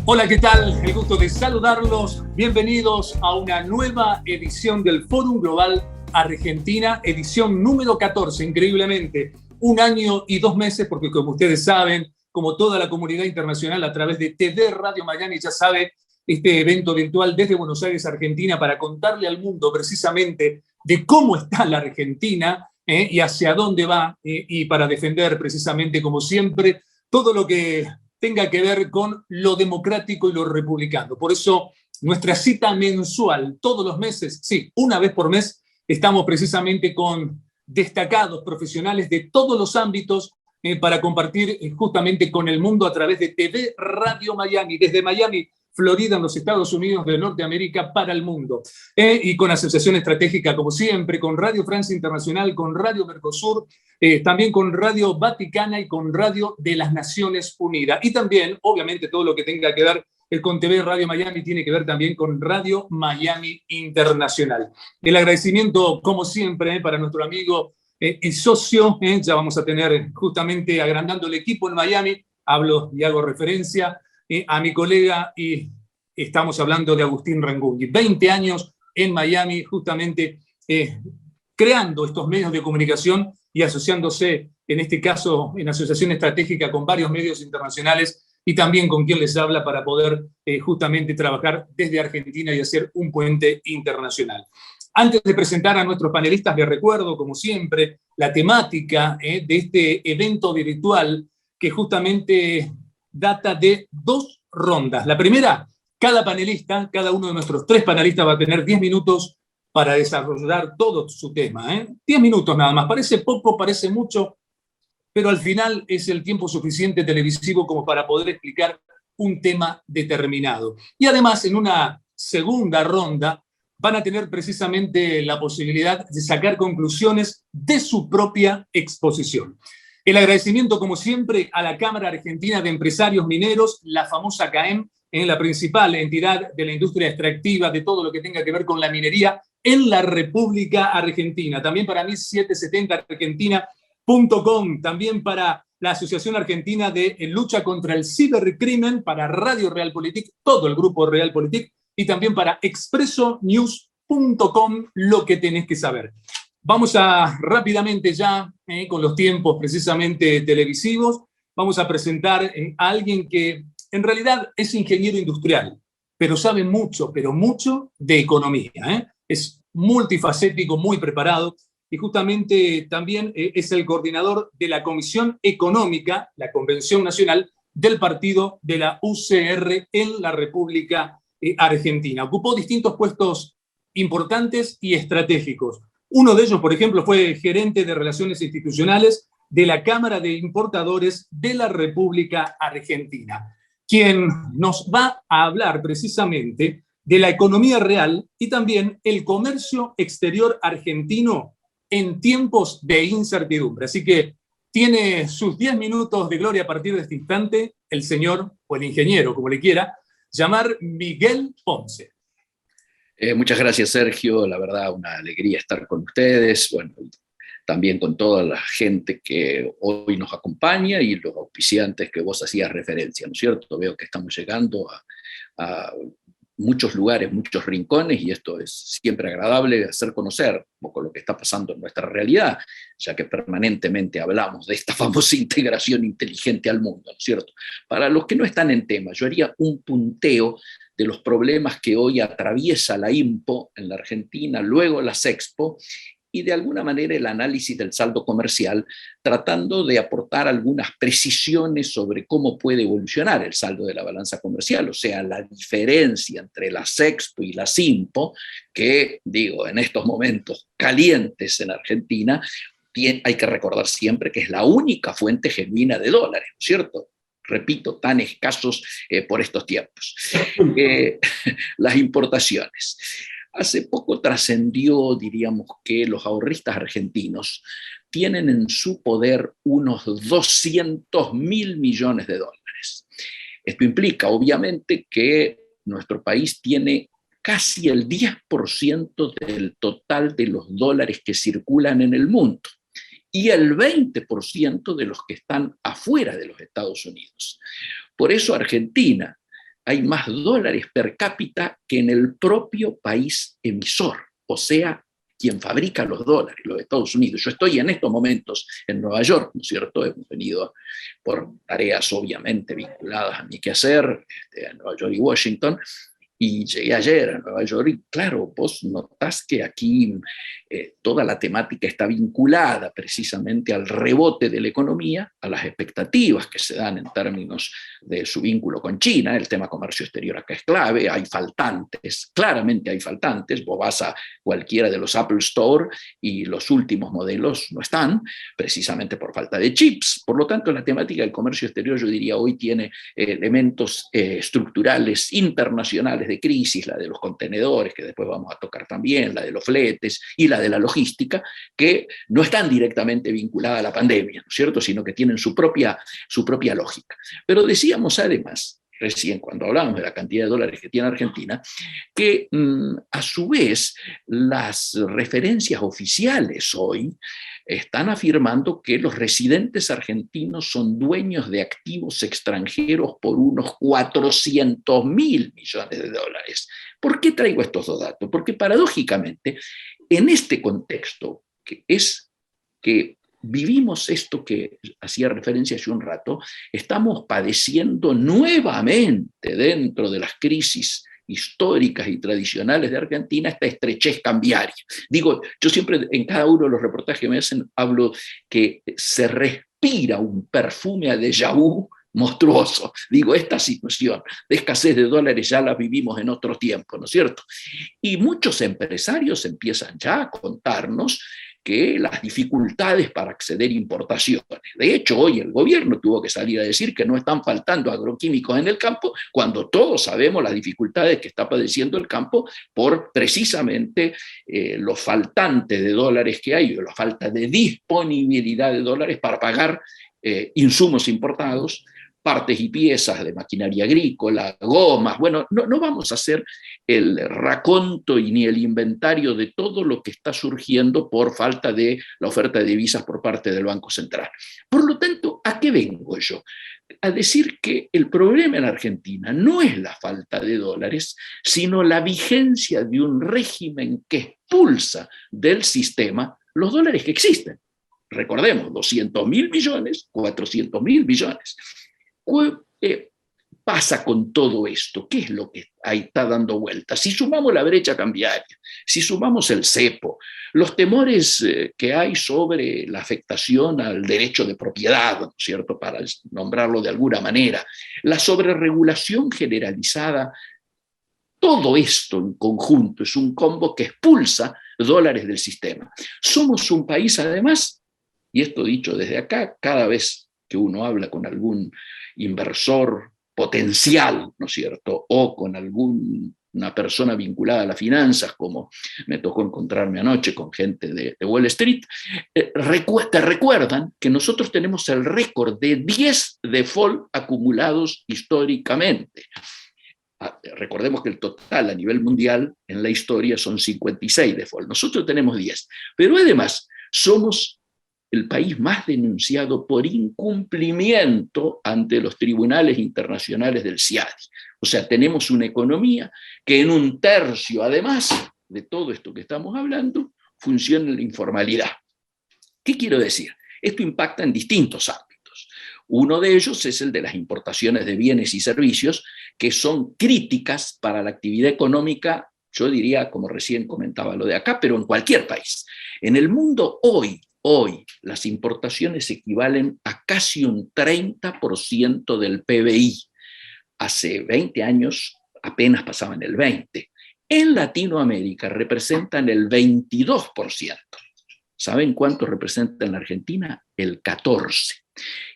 Hola, ¿qué tal? El gusto de saludarlos. Bienvenidos a una nueva edición del Fórum Global Argentina, edición número 14, increíblemente. 1 año y 2 meses, porque como ustedes saben, como toda la comunidad internacional a través de TV Radio Miami ya sabe, este evento virtual desde Buenos Aires, Argentina, para contarle al mundo precisamente de cómo está la Argentina y hacia dónde va, y para defender precisamente, como siempre, todo lo que tenga que ver con lo democrático y lo republicano. Por eso nuestra cita mensual, todos los meses, sí, una vez por mes, estamos precisamente con destacados profesionales de todos los ámbitos para compartir justamente con el mundo a través de TV Radio Miami, desde Miami, Florida, en los Estados Unidos de Norteamérica, para el mundo. Y con asociación estratégica, como siempre, con Radio Francia Internacional, con Radio Mercosur, también con Radio Vaticana y con Radio de las Naciones Unidas. Y también, obviamente, todo lo que tenga que ver con TV Radio Miami tiene que ver también con Radio Miami Internacional. El agradecimiento, como siempre, para nuestro amigo y socio, ya vamos a tener justamente agrandando el equipo en Miami, hablo y hago referencia a mi colega, y estamos hablando de Agustín Ranguni. 20 años en Miami, justamente creando estos medios de comunicación y asociándose, en este caso, en asociación estratégica con varios medios internacionales y también con quien les habla para poder justamente trabajar desde Argentina y hacer un puente internacional. Antes de presentar a nuestros panelistas, les recuerdo, como siempre, la temática de este evento virtual que justamente data de 2 rondas. La primera, cada panelista, cada uno de nuestros 3 panelistas va a tener 10 minutos para desarrollar todo su tema. 10 minutos nada más. Parece poco, parece mucho, pero al final es el tiempo suficiente televisivo como para poder explicar un tema determinado. Y además, en una segunda ronda, van a tener precisamente la posibilidad de sacar conclusiones de su propia exposición. El agradecimiento, como siempre, a la Cámara Argentina de Empresarios Mineros, la famosa CAEM, en la principal entidad de la industria extractiva, de todo lo que tenga que ver con la minería en la República Argentina. También para mí, 770argentina.com, también para la Asociación Argentina de Lucha contra el Cibercrimen, para Radio Realpolitik, todo el grupo Realpolitik, y también para expresonews.com, lo que tenés que saber. Vamos a rápidamente ya, con los tiempos precisamente televisivos, vamos a presentar a alguien que en realidad es ingeniero industrial, pero sabe mucho, pero mucho de economía. Es multifacético, muy preparado, y justamente también es el coordinador de la Comisión Económica, la Convención Nacional del Partido de la UCR en la República Argentina. Ocupó distintos puestos importantes y estratégicos. Uno de ellos, por ejemplo, fue gerente de Relaciones Institucionales de la Cámara de Importadores de la República Argentina, quien nos va a hablar precisamente de la economía real y también el comercio exterior argentino en tiempos de incertidumbre. Así que tiene sus 10 minutos de gloria a partir de este instante el señor, o el ingeniero, como le quiera llamar, Miguel Ponce. Muchas gracias, Sergio. La verdad, una alegría estar con ustedes, bueno, también con toda la gente que hoy nos acompaña y los auspiciantes que vos hacías referencia, ¿no es cierto? Veo que estamos llegando a muchos lugares, muchos rincones, y esto es siempre agradable hacer conocer un poco lo que está pasando en nuestra realidad, ya que permanentemente hablamos de esta famosa integración inteligente al mundo, ¿no es cierto? Para los que no están en tema, yo haría un punteo de los problemas que hoy atraviesa la IMPO en la Argentina, luego la Sexpo, y de alguna manera el análisis del saldo comercial, tratando de aportar algunas precisiones sobre cómo puede evolucionar el saldo de la balanza comercial, o sea, la diferencia entre la Sexpo y la Simpo, que, digo, en estos momentos calientes en Argentina, hay que recordar siempre que es la única fuente genuina de dólares, ¿no es cierto? Repito, tan escasos por estos tiempos. Las importaciones. Hace poco trascendió, diríamos, que los ahorristas argentinos tienen en su poder unos 200.000 millones de dólares. Esto implica, obviamente, que nuestro país tiene casi el 10% del total de los dólares que circulan en el mundo y el 20% de los que están afuera de los Estados Unidos. Por eso Argentina, hay más dólares per cápita que en el propio país emisor, o sea, quien fabrica los dólares, los Estados Unidos. Yo estoy en estos momentos en Nueva York, ¿no es cierto? Hemos venido por tareas obviamente vinculadas a mi quehacer, a Nueva York y Washington, y llegué ayer a Nueva York y claro, vos notás que aquí toda la temática está vinculada precisamente al rebote de la economía, a las expectativas que se dan en términos de su vínculo con China. El tema comercio exterior acá es clave, hay faltantes, claramente hay faltantes. Vos vas a cualquiera de los Apple Store y los últimos modelos no están, precisamente por falta de chips. Por lo tanto, la temática del comercio exterior, yo diría, hoy tiene elementos estructurales internacionales de crisis, la de los contenedores, que después vamos a tocar también, la de los fletes y la de la logística, que no están directamente vinculadas a la pandemia, ¿no es cierto?, sino que tienen su propia lógica. Pero decíamos además, recién cuando hablábamos de la cantidad de dólares que tiene Argentina, que a su vez las referencias oficiales hoy están afirmando que los residentes argentinos son dueños de activos extranjeros por unos 400.000 millones de dólares. ¿Por qué traigo estos dos datos? Porque paradójicamente, en este contexto, que es que vivimos esto que hacía referencia hace un rato, estamos padeciendo nuevamente dentro de las crisis históricas y tradicionales de Argentina esta estrechez cambiaria. Digo, yo siempre en cada uno de los reportajes que me hacen hablo que se respira un perfume a déjà vu monstruoso. Digo, esta situación de escasez de dólares ya la vivimos en otro tiempo, ¿no es cierto? Y muchos empresarios empiezan ya a contarnos que las dificultades para acceder a importaciones. De hecho, hoy el gobierno tuvo que salir a decir que no están faltando agroquímicos en el campo, cuando todos sabemos las dificultades que está padeciendo el campo por precisamente los faltantes de dólares que hay, o la falta de disponibilidad de dólares para pagar insumos importados, partes y piezas de maquinaria agrícola, gomas. Bueno, no vamos a hacer el raconto y ni el inventario de todo lo que está surgiendo por falta de la oferta de divisas por parte del Banco Central. Por lo tanto, ¿a qué vengo yo? A decir que el problema en Argentina no es la falta de dólares, sino la vigencia de un régimen que expulsa del sistema los dólares que existen. Recordemos, 200.000 millones, 400.000 millones. ¿Qué pasa con todo esto? ¿Qué es lo que ahí está dando vueltas? Si sumamos la brecha cambiaria, si sumamos el cepo, los temores que hay sobre la afectación al derecho de propiedad, ¿no es cierto?, para nombrarlo de alguna manera, la sobreregulación generalizada, todo esto en conjunto es un combo que expulsa dólares del sistema. Somos un país, además, y esto dicho desde acá, cada vez que uno habla con algún inversor potencial, ¿no es cierto?, o con alguna persona vinculada a las finanzas, como me tocó encontrarme anoche con gente de Wall Street, te recuerdan que nosotros tenemos el récord de 10 default acumulados históricamente. Recordemos que el total a nivel mundial en la historia son 56 default. Nosotros tenemos 10. Pero además somos el país más denunciado por incumplimiento ante los tribunales internacionales del CIADI. O sea, tenemos una economía que en un tercio, además de todo esto que estamos hablando, funciona en la informalidad. ¿Qué quiero decir? Esto impacta en distintos ámbitos. Uno de ellos es el de las importaciones de bienes y servicios, que son críticas para la actividad económica, yo diría, como recién comentaba lo de acá, pero en cualquier país. En el mundo hoy, las importaciones equivalen a casi un 30% del PBI. Hace 20 años apenas pasaban el 20%. En Latinoamérica representan el 22%. ¿Saben cuánto representa en la Argentina? El 14%.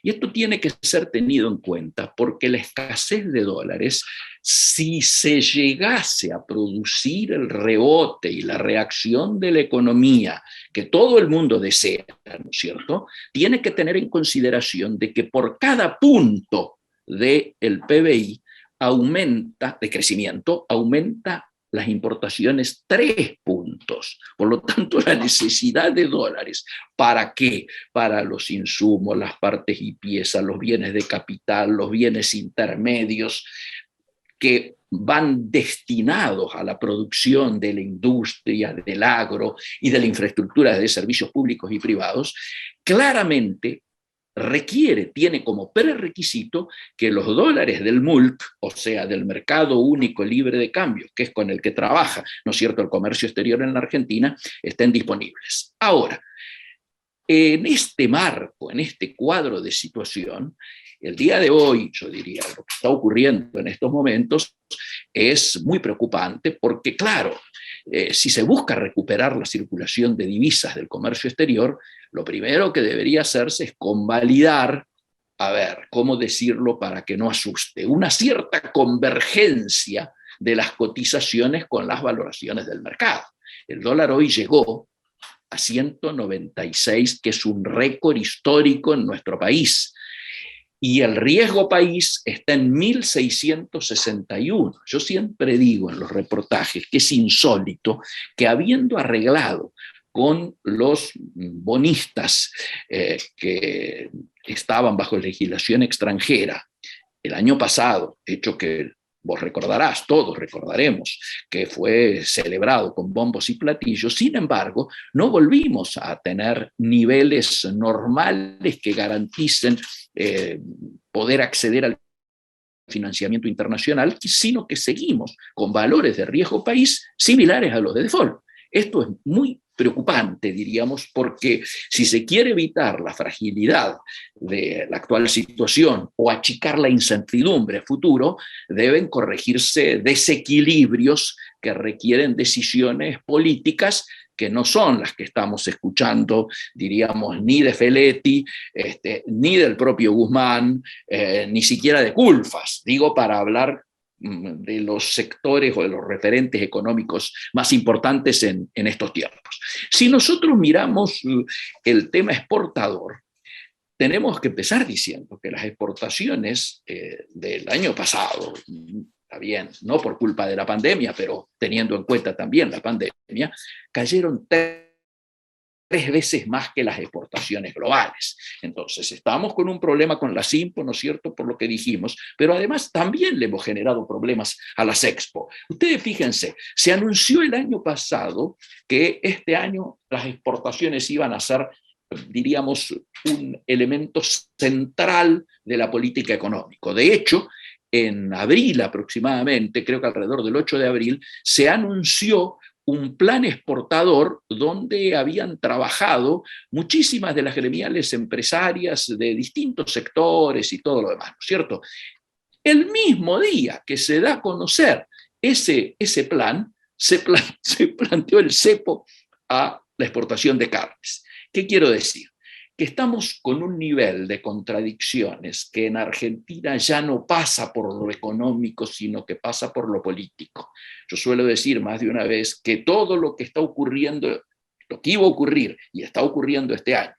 Y esto tiene que ser tenido en cuenta porque la escasez de dólares, si se llegase a producir el rebote y la reacción de la economía que todo el mundo desea, ¿no es cierto?, tiene que tener en consideración de que por cada punto del PBI de crecimiento, aumenta las importaciones 3 puntos. Por lo tanto, la necesidad de dólares, ¿para qué? Para los insumos, las partes y piezas, los bienes de capital, los bienes intermedios, que van destinados a la producción de la industria, del agro y de la infraestructura de servicios públicos y privados, claramente tiene como prerequisito que los dólares del MULC, o sea, del mercado único libre de cambio, que es con el que trabaja, ¿no es cierto?, el comercio exterior en la Argentina, estén disponibles. Ahora, en este marco, en este cuadro de situación, el día de hoy, yo diría, lo que está ocurriendo en estos momentos es muy preocupante porque, claro, si se busca recuperar la circulación de divisas del comercio exterior, lo primero que debería hacerse es convalidar, a ver, ¿cómo decirlo para que no asuste? Una cierta convergencia de las cotizaciones con las valoraciones del mercado. El dólar hoy llegó a 196, que es un récord histórico en nuestro país. Y el riesgo país está en 1.661. Yo siempre digo en los reportajes que es insólito que, habiendo arreglado con los bonistas que estaban bajo legislación extranjera el año pasado, hecho que vos recordarás, todos recordaremos, que fue celebrado con bombos y platillos, sin embargo, no volvimos a tener niveles normales que garanticen poder acceder al financiamiento internacional, sino que seguimos con valores de riesgo país similares a los de default. Esto es muy preocupante, diríamos, porque si se quiere evitar la fragilidad de la actual situación o achicar la incertidumbre a futuro, deben corregirse desequilibrios que requieren decisiones políticas que no son las que estamos escuchando, diríamos, ni de Feletti, ni del propio Guzmán, ni siquiera de Culfas, digo, para hablar de los sectores o de los referentes económicos más importantes en estos tiempos. Si nosotros miramos el tema exportador, tenemos que empezar diciendo que las exportaciones del año pasado, está bien, no por culpa de la pandemia, pero teniendo en cuenta también la pandemia, cayeron tres veces más que las exportaciones globales. Entonces, estamos con un problema con las IMPO, ¿no es cierto?, por lo que dijimos, pero además también le hemos generado problemas a las Expo. Ustedes fíjense, se anunció el año pasado que este año las exportaciones iban a ser, diríamos, un elemento central de la política económica. De hecho, en abril aproximadamente, creo que alrededor del 8 de abril, se anunció un plan exportador donde habían trabajado muchísimas de las gremiales empresarias de distintos sectores y todo lo demás, ¿no es cierto? El mismo día que se da a conocer ese plan, se planteó el cepo a la exportación de carnes. ¿Qué quiero decir? Que estamos con un nivel de contradicciones que en Argentina ya no pasa por lo económico, sino que pasa por lo político. Yo suelo decir más de una vez que todo lo que está ocurriendo, lo que iba a ocurrir y está ocurriendo este año,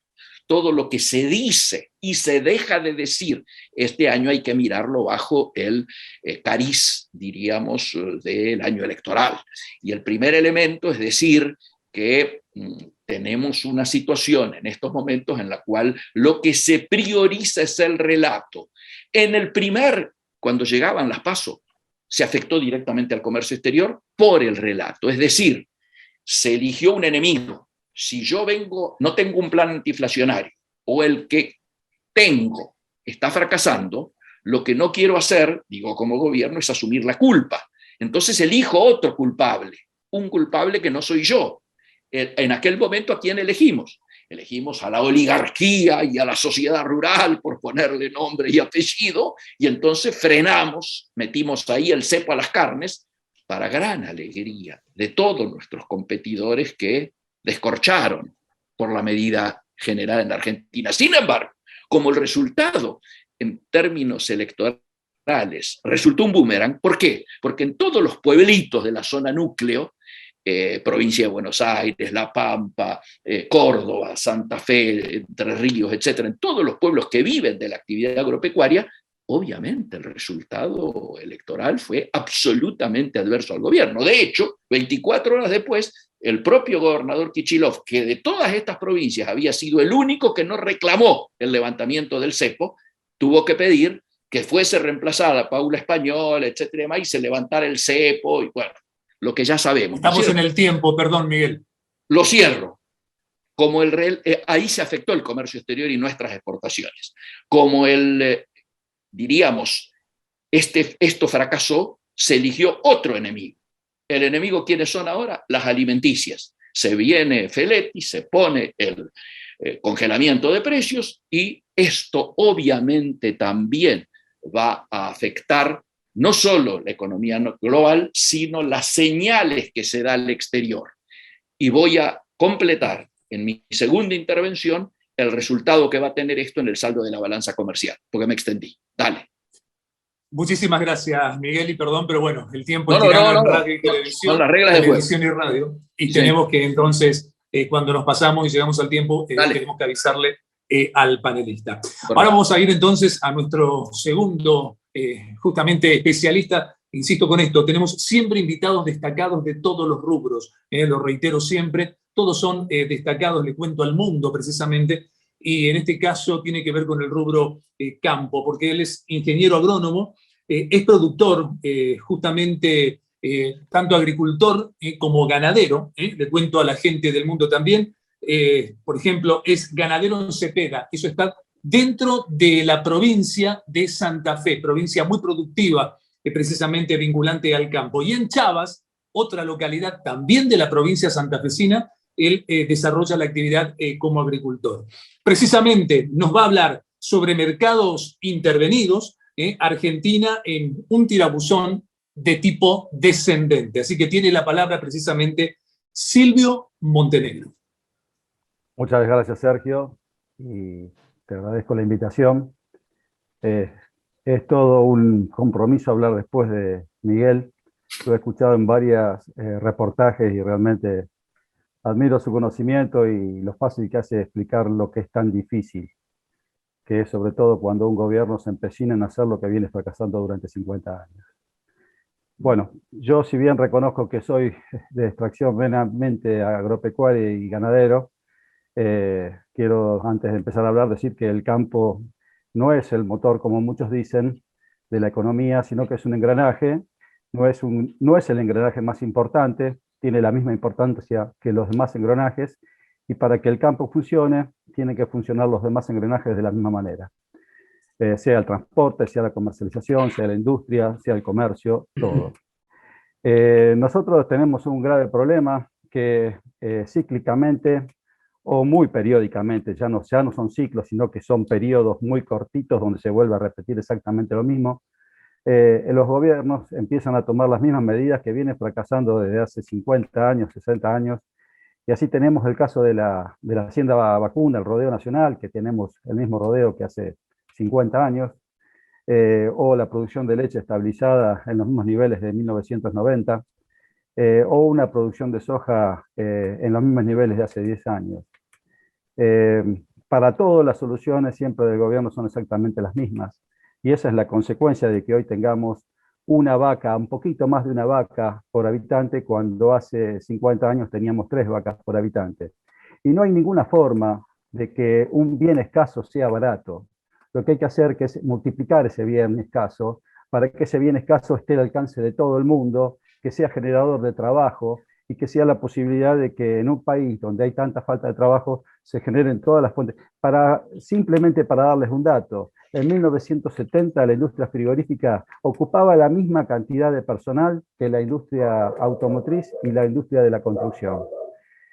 todo lo que se dice y se deja de decir este año hay que mirarlo bajo el cariz, diríamos, del año electoral. Y el primer elemento es decir que tenemos una situación en estos momentos en la cual lo que se prioriza es el relato. Cuando llegaban las PASO, se afectó directamente al comercio exterior por el relato. Es decir, se eligió un enemigo. Si yo no tengo un plan antiinflacionario o el que tengo está fracasando, lo que no quiero hacer, digo como gobierno, es asumir la culpa. Entonces elijo otro culpable, un culpable que no soy yo. En aquel momento, ¿a quién elegimos? Elegimos a la oligarquía y a la sociedad rural, por ponerle nombre y apellido, y entonces frenamos, metimos ahí el cepo a las carnes, para gran alegría de todos nuestros competidores que descorcharon por la medida generada en Argentina. Sin embargo, como el resultado en términos electorales resultó un boomerang, ¿por qué? Porque en todos los pueblitos de la zona núcleo, provincia de Buenos Aires, La Pampa, Córdoba, Santa Fe, Entre Ríos, etcétera, en todos los pueblos que viven de la actividad agropecuaria, obviamente el resultado electoral fue absolutamente adverso al gobierno. De hecho, 24 horas después, el propio gobernador Kicillof, que de todas estas provincias había sido el único que no reclamó el levantamiento del cepo, tuvo que pedir que fuese reemplazada Paula Español, etcétera, y se levantara el cepo, y bueno, lo que ya sabemos. Estamos en el tiempo, perdón, Miguel. Lo cierro. Como ahí se afectó el comercio exterior y nuestras exportaciones. Como diríamos, esto fracasó, se eligió otro enemigo. ¿El enemigo quiénes son ahora? Las alimenticias. Se viene Feletti, se pone el congelamiento de precios, y esto obviamente también va a afectar no solo la economía global, sino las señales que se da al exterior. Y voy a completar en mi segunda intervención el resultado que va a tener esto en el saldo de la balanza comercial, porque me extendí. Dale. Muchísimas gracias, Miguel, y perdón, pero bueno, el tiempo es tirano en radio y televisión, son las reglas de juego. Televisión y radio, y Sí, tenemos que entonces, cuando nos pasamos y llegamos al tiempo, tenemos que avisarle al panelista. Correcto. Ahora vamos a ir entonces a nuestro segundo, justamente especialista. Insisto con esto, tenemos siempre invitados destacados de todos los rubros, lo reitero siempre, todos son destacados, le cuento al mundo precisamente, y en este caso tiene que ver con el rubro campo, porque él es ingeniero agrónomo, es productor, justamente tanto agricultor como ganadero, le cuento a la gente del mundo también, por ejemplo, es ganadero en Cepeda, eso está dentro de la provincia de Santa Fe, provincia muy productiva, precisamente vinculante al campo. Y en Chavas, otra localidad también de la provincia santafesina, él desarrolla la actividad como agricultor. Precisamente nos va a hablar sobre mercados intervenidos, Argentina en un tirabuzón de tipo descendente. Así que tiene la palabra precisamente Silvio Montenegro. Muchas gracias, Sergio, y te agradezco la invitación. Es todo un compromiso hablar después de Miguel. Lo he escuchado en varios reportajes y realmente admiro su conocimiento y lo fácil que hace explicar lo que es tan difícil, que es sobre todo cuando un gobierno se empecina en hacer lo que viene fracasando durante 50 años. Bueno, yo si bien reconozco que soy de extracción meramente agropecuaria y ganadero, quiero antes de empezar a hablar decir que el campo no es el motor, como muchos dicen, de la economía, sino que es un engranaje, no es el engranaje más importante, tiene la misma importancia que los demás engranajes, y para que el campo funcione, tienen que funcionar los demás engranajes de la misma manera. Sea el transporte, sea la comercialización, sea la industria, sea el comercio, todo. Nosotros tenemos un grave problema que cíclicamente o muy periódicamente, ya no son ciclos, sino que son periodos muy cortitos donde se vuelve a repetir exactamente lo mismo. Los gobiernos empiezan a tomar las mismas medidas que vienen fracasando desde hace 50 años, 60 años, y así tenemos el caso de la Hacienda Vacuna, el rodeo nacional, que tenemos el mismo rodeo que hace 50 años, o la producción de leche estabilizada en los mismos niveles de 1990, o una producción de soja en los mismos niveles de hace 10 años. Para todo las soluciones siempre del gobierno son exactamente las mismas, y esa es la consecuencia de que hoy tengamos una vaca, un poquito más de una vaca por habitante, cuando hace 50 años teníamos 3 vacas por habitante. Y no hay ninguna forma de que un bien escaso sea barato. Lo que hay que hacer es multiplicar ese bien escaso para que ese bien escaso esté al alcance de todo el mundo, que sea generador de trabajo y que sea la posibilidad de que en un país donde hay tanta falta de trabajo se generen todas las fuentes. Simplemente para darles un dato, en 1970 la industria frigorífica ocupaba la misma cantidad de personal que la industria automotriz y la industria de la construcción.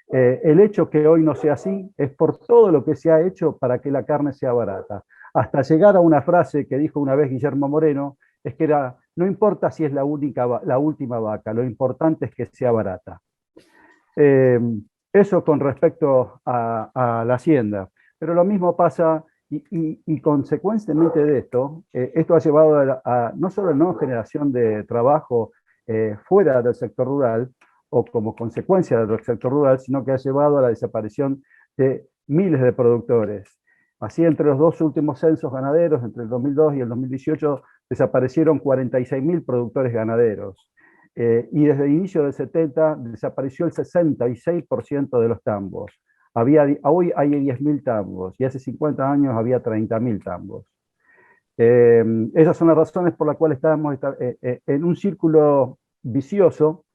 El hecho que hoy no sea así es por todo lo que se ha hecho para que la carne sea barata. Hasta llegar a una frase que dijo una vez Guillermo Moreno, es que era, no importa si es la última vaca, lo importante es que sea barata. Eso con respecto a la hacienda. Pero lo mismo pasa, y consecuentemente de esto, esto ha llevado no solo a la nueva generación de trabajo fuera del sector rural, o como consecuencia del sector rural, sino que ha llevado a la desaparición de miles de productores. Así, entre los 2 últimos censos ganaderos, entre el 2002 y el 2018, desaparecieron 46.000 productores ganaderos. Y desde el inicio del 70 desapareció el 66% de los tambos. Hoy hay 10.000 tambos, y hace 50 años había 30.000 tambos. Esas son las razones por las cuales estamos en un círculo vicioso,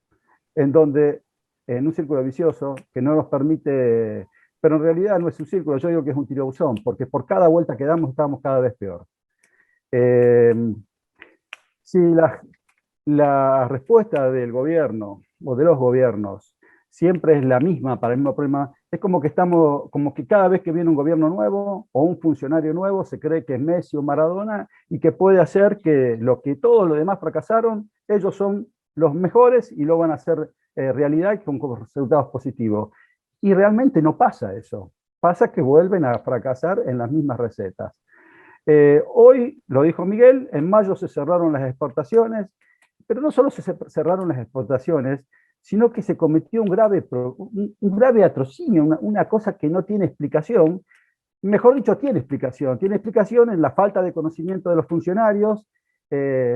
en un círculo vicioso que no nos permite, pero en realidad no es un círculo, yo digo que es un tirabuzón, porque por cada vuelta que damos estamos cada vez peor. Si la respuesta del gobierno o de los gobiernos siempre es la misma para el mismo problema, es como que cada vez que viene un gobierno nuevo o un funcionario nuevo se cree que es Messi o Maradona y que puede hacer que lo que todos los demás fracasaron, ellos son los mejores y lo van a hacer realidad con resultados positivos. Y realmente no pasa eso. Pasa que vuelven a fracasar en las mismas recetas. Hoy, lo dijo Miguel, en mayo se cerraron las exportaciones, pero no solo se cerraron las exportaciones, sino que se cometió un grave atrocinio, una cosa que no tiene explicación. Mejor dicho, tiene explicación en la falta de conocimiento de los funcionarios,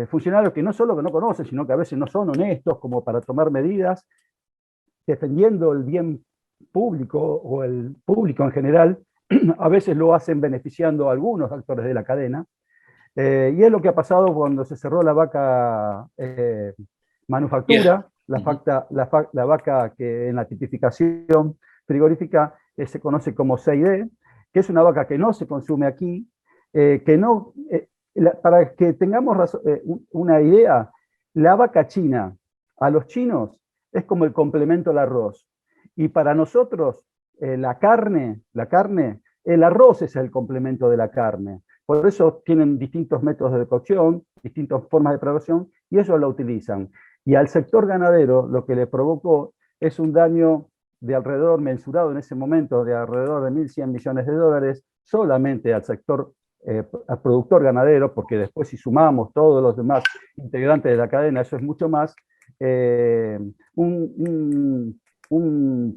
funcionarios que no solo que no conocen, sino que a veces no son honestos como para tomar medidas, defendiendo el bien público o el público en general, a veces lo hacen beneficiando a algunos actores de la cadena, y es lo que ha pasado cuando se cerró la vaca manufactura, la vaca que en la tipificación frigorífica se conoce como 6D, que es una vaca que no se consume aquí, para que tengamos una idea, la vaca china a los chinos es como el complemento al arroz, y para nosotros la carne, el arroz es el complemento de la carne. Por eso tienen distintos métodos de cocción, distintas formas de preparación, y ellos la utilizan. Y al sector ganadero lo que le provocó es un daño de alrededor, mensurado en ese momento, de alrededor de 1.100 millones de dólares, solamente al sector al productor ganadero, porque después si sumamos todos los demás integrantes de la cadena, eso es mucho más, un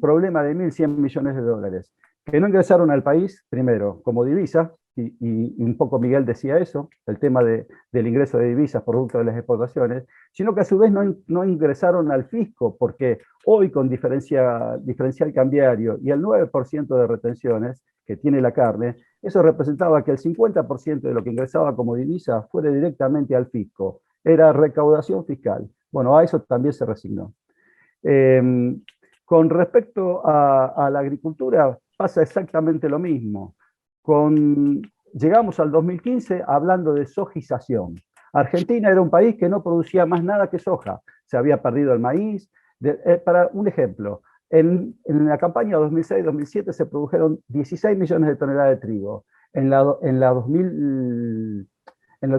problema de 1.100 millones de dólares, que no ingresaron al país, primero, como divisa, y un poco Miguel decía eso, el tema del ingreso de divisas producto de las exportaciones, sino que a su vez no ingresaron al fisco, porque hoy con diferencial cambiario y el 9% de retenciones que tiene la carne, eso representaba que el 50% de lo que ingresaba como divisa fuera directamente al fisco. Era recaudación fiscal. Bueno, a eso también se resignó. Con respecto a la agricultura, pasa exactamente lo mismo. Llegamos al 2015 hablando de sojización. Argentina era un país que no producía más nada que soja. Se había perdido el maíz. Para un ejemplo, en la campaña 2006-2007 se produjeron 16 millones de toneladas de trigo. En el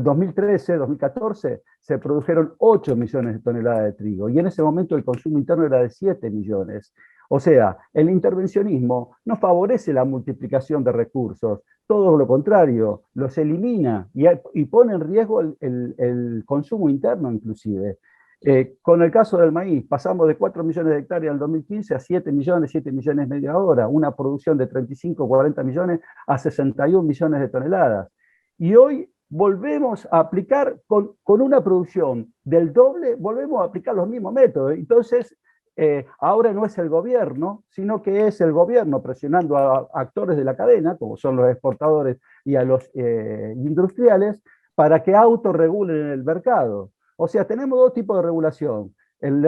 2013-2014 se produjeron 8 millones de toneladas de trigo y en ese momento el consumo interno era de 7 millones. O sea, el intervencionismo no favorece la multiplicación de recursos, todo lo contrario, los elimina y pone en riesgo el consumo interno inclusive. Con el caso del maíz, pasamos de 4 millones de hectáreas en el 2015 a 7 millones y medio ahora, una producción de 35, 40 millones a 61 millones de toneladas. Y hoy volvemos a aplicar con una producción del doble, volvemos a aplicar los mismos métodos. Entonces, ahora no es el gobierno, sino que es el gobierno presionando a actores de la cadena, como son los exportadores y a los industriales, para que autorregulen el mercado. O sea, tenemos dos tipos de regulación. El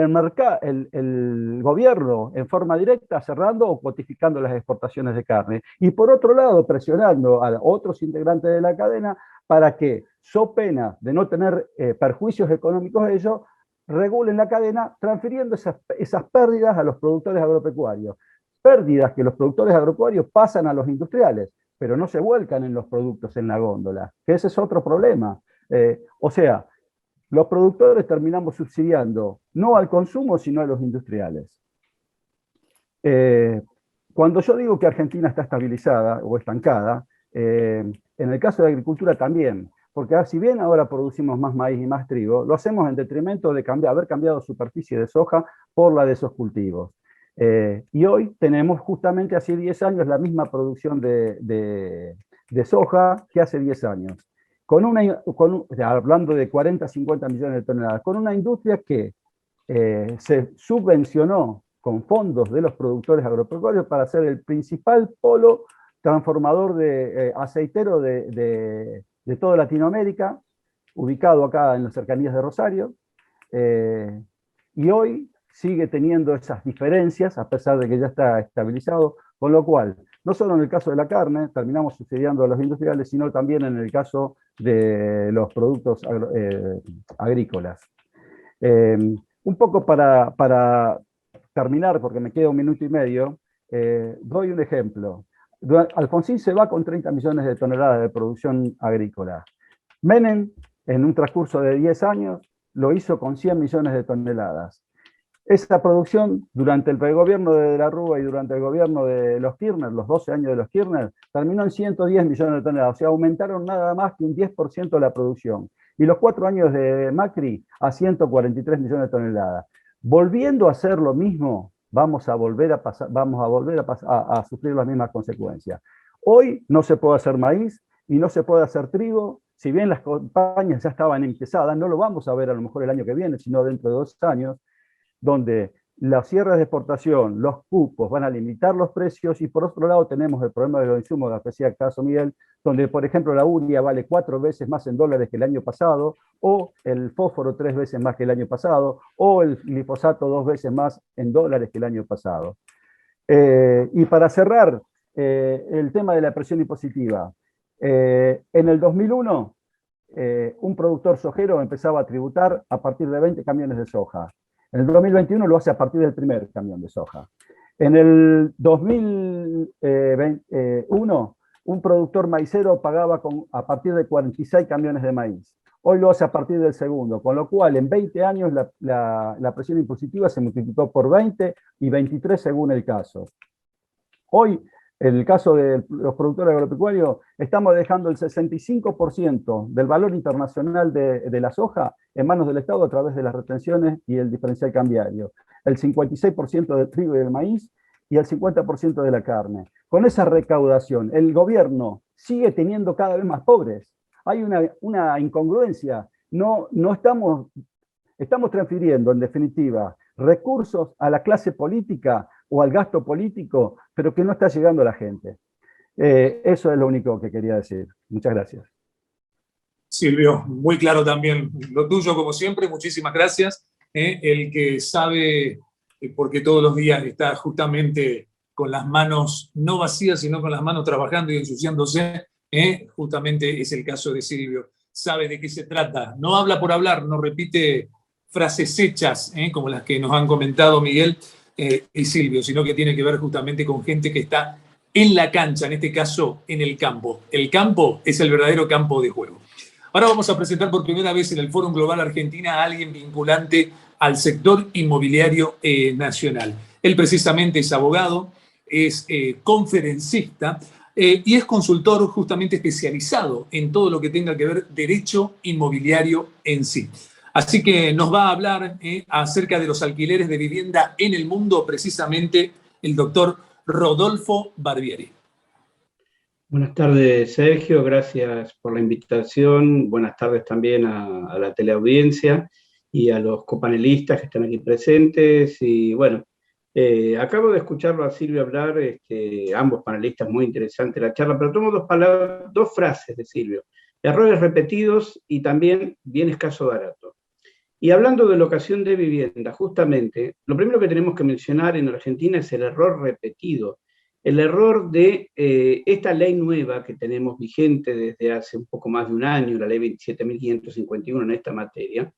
gobierno en forma directa cerrando o cuotificando las exportaciones de carne. Y por otro lado, presionando a otros integrantes de la cadena para que, so pena de no tener perjuicios económicos ellos, regulen la cadena transfiriendo esas pérdidas a los productores agropecuarios. Pérdidas que los productores agropecuarios pasan a los industriales, pero no se vuelcan en los productos en la góndola, que ese es otro problema. O sea, los productores terminamos subsidiando no al consumo, sino a los industriales. Cuando yo digo que Argentina está estabilizada o estancada, en el caso de la agricultura también, porque si bien ahora producimos más maíz y más trigo, lo hacemos en detrimento de haber cambiado superficie de soja por la de esos cultivos. Y hoy tenemos justamente hace 10 años la misma producción de soja que hace 10 años. Hablando de 40, 50 millones de toneladas, con una industria que se subvencionó con fondos de los productores agropecuarios para ser el principal polo transformador aceitero de de toda Latinoamérica, ubicado acá en las cercanías de Rosario, y hoy sigue teniendo esas diferencias, a pesar de que ya está estabilizado, con lo cual, no solo en el caso de la carne, terminamos subsidiando a los industriales, sino también en el caso de los productos agrícolas. Un poco para terminar, porque me queda 1 minuto y medio, doy un ejemplo. Alfonsín se va con 30 millones de toneladas de producción agrícola. Menem, en un transcurso de 10 años, lo hizo con 100 millones de toneladas. Esa producción, durante el gobierno de la Rúa y durante el gobierno de los Kirchner, los 12 años de los Kirchner, terminó en 110 millones de toneladas. O sea, aumentaron nada más que un 10% la producción. Y los 4 años de Macri a 143 millones de toneladas. Volviendo a hacer lo mismo, vamos a volver a sufrir las mismas consecuencias. Hoy no se puede hacer maíz y no se puede hacer trigo. Si bien las campañas ya estaban empezadas, no lo vamos a ver a lo mejor el año que viene, sino dentro de 2 años, donde las cierres de exportación, los cupos van a limitar los precios, y por otro lado tenemos el problema de los insumos, que decía el caso Miguel, donde por ejemplo la urea vale 4 veces más en dólares que el año pasado, o el fósforo 3 veces más que el año pasado, o el glifosato 2 veces más en dólares que el año pasado. Y para cerrar el tema de la presión impositiva, en el 2001 un productor sojero empezaba a tributar a partir de 20 camiones de soja. En el 2021 lo hace a partir del primer camión de soja. En el 2001, un productor maicero pagaba a partir de 46 camiones de maíz. Hoy lo hace a partir del segundo, con lo cual en 20 años la presión impositiva se multiplicó por 20 y 23 según el caso. Hoy, en el caso de los productores agropecuarios, estamos dejando el 65% del valor internacional de la soja en manos del Estado a través de las retenciones y el diferencial cambiario. El 56% del trigo y del maíz y el 50% de la carne. Con esa recaudación, el gobierno sigue teniendo cada vez más pobres. Hay una incongruencia. No estamos transfiriendo, en definitiva, recursos a la clase política o al gasto político, pero que no está llegando a la gente. Eso es lo único que quería decir. Muchas gracias. Silvio, muy claro también lo tuyo, como siempre, muchísimas gracias. El que sabe, porque todos los días está justamente con las manos no vacías, sino con las manos trabajando y ensuciándose, justamente es el caso de Silvio. Sabe de qué se trata, no habla por hablar, no repite frases hechas, como las que nos han comentado Miguel y Silvio, sino que tiene que ver justamente con gente que está en la cancha, en este caso en el campo. El campo es el verdadero campo de juego. Ahora vamos a presentar por primera vez en el Fórum Global Argentina a alguien vinculante al sector inmobiliario nacional. Él precisamente es abogado, es conferencista y es consultor justamente especializado en todo lo que tenga que ver derecho inmobiliario en sí. Así que nos va a hablar acerca de los alquileres de vivienda en el mundo, precisamente el doctor Rodolfo Barbieri. Buenas tardes, Sergio, gracias por la invitación. Buenas tardes también a la teleaudiencia y a los copanelistas que están aquí presentes. Y bueno, acabo de escucharlo a Silvio hablar, ambos panelistas, muy interesante la charla, pero tomo dos frases de Silvio: errores repetidos y también bien escaso barato. Y hablando de locación de vivienda, justamente, lo primero que tenemos que mencionar en Argentina es el error repetido. El error de esta ley nueva que tenemos vigente desde hace un poco más de un año, la ley 27.551 en esta materia,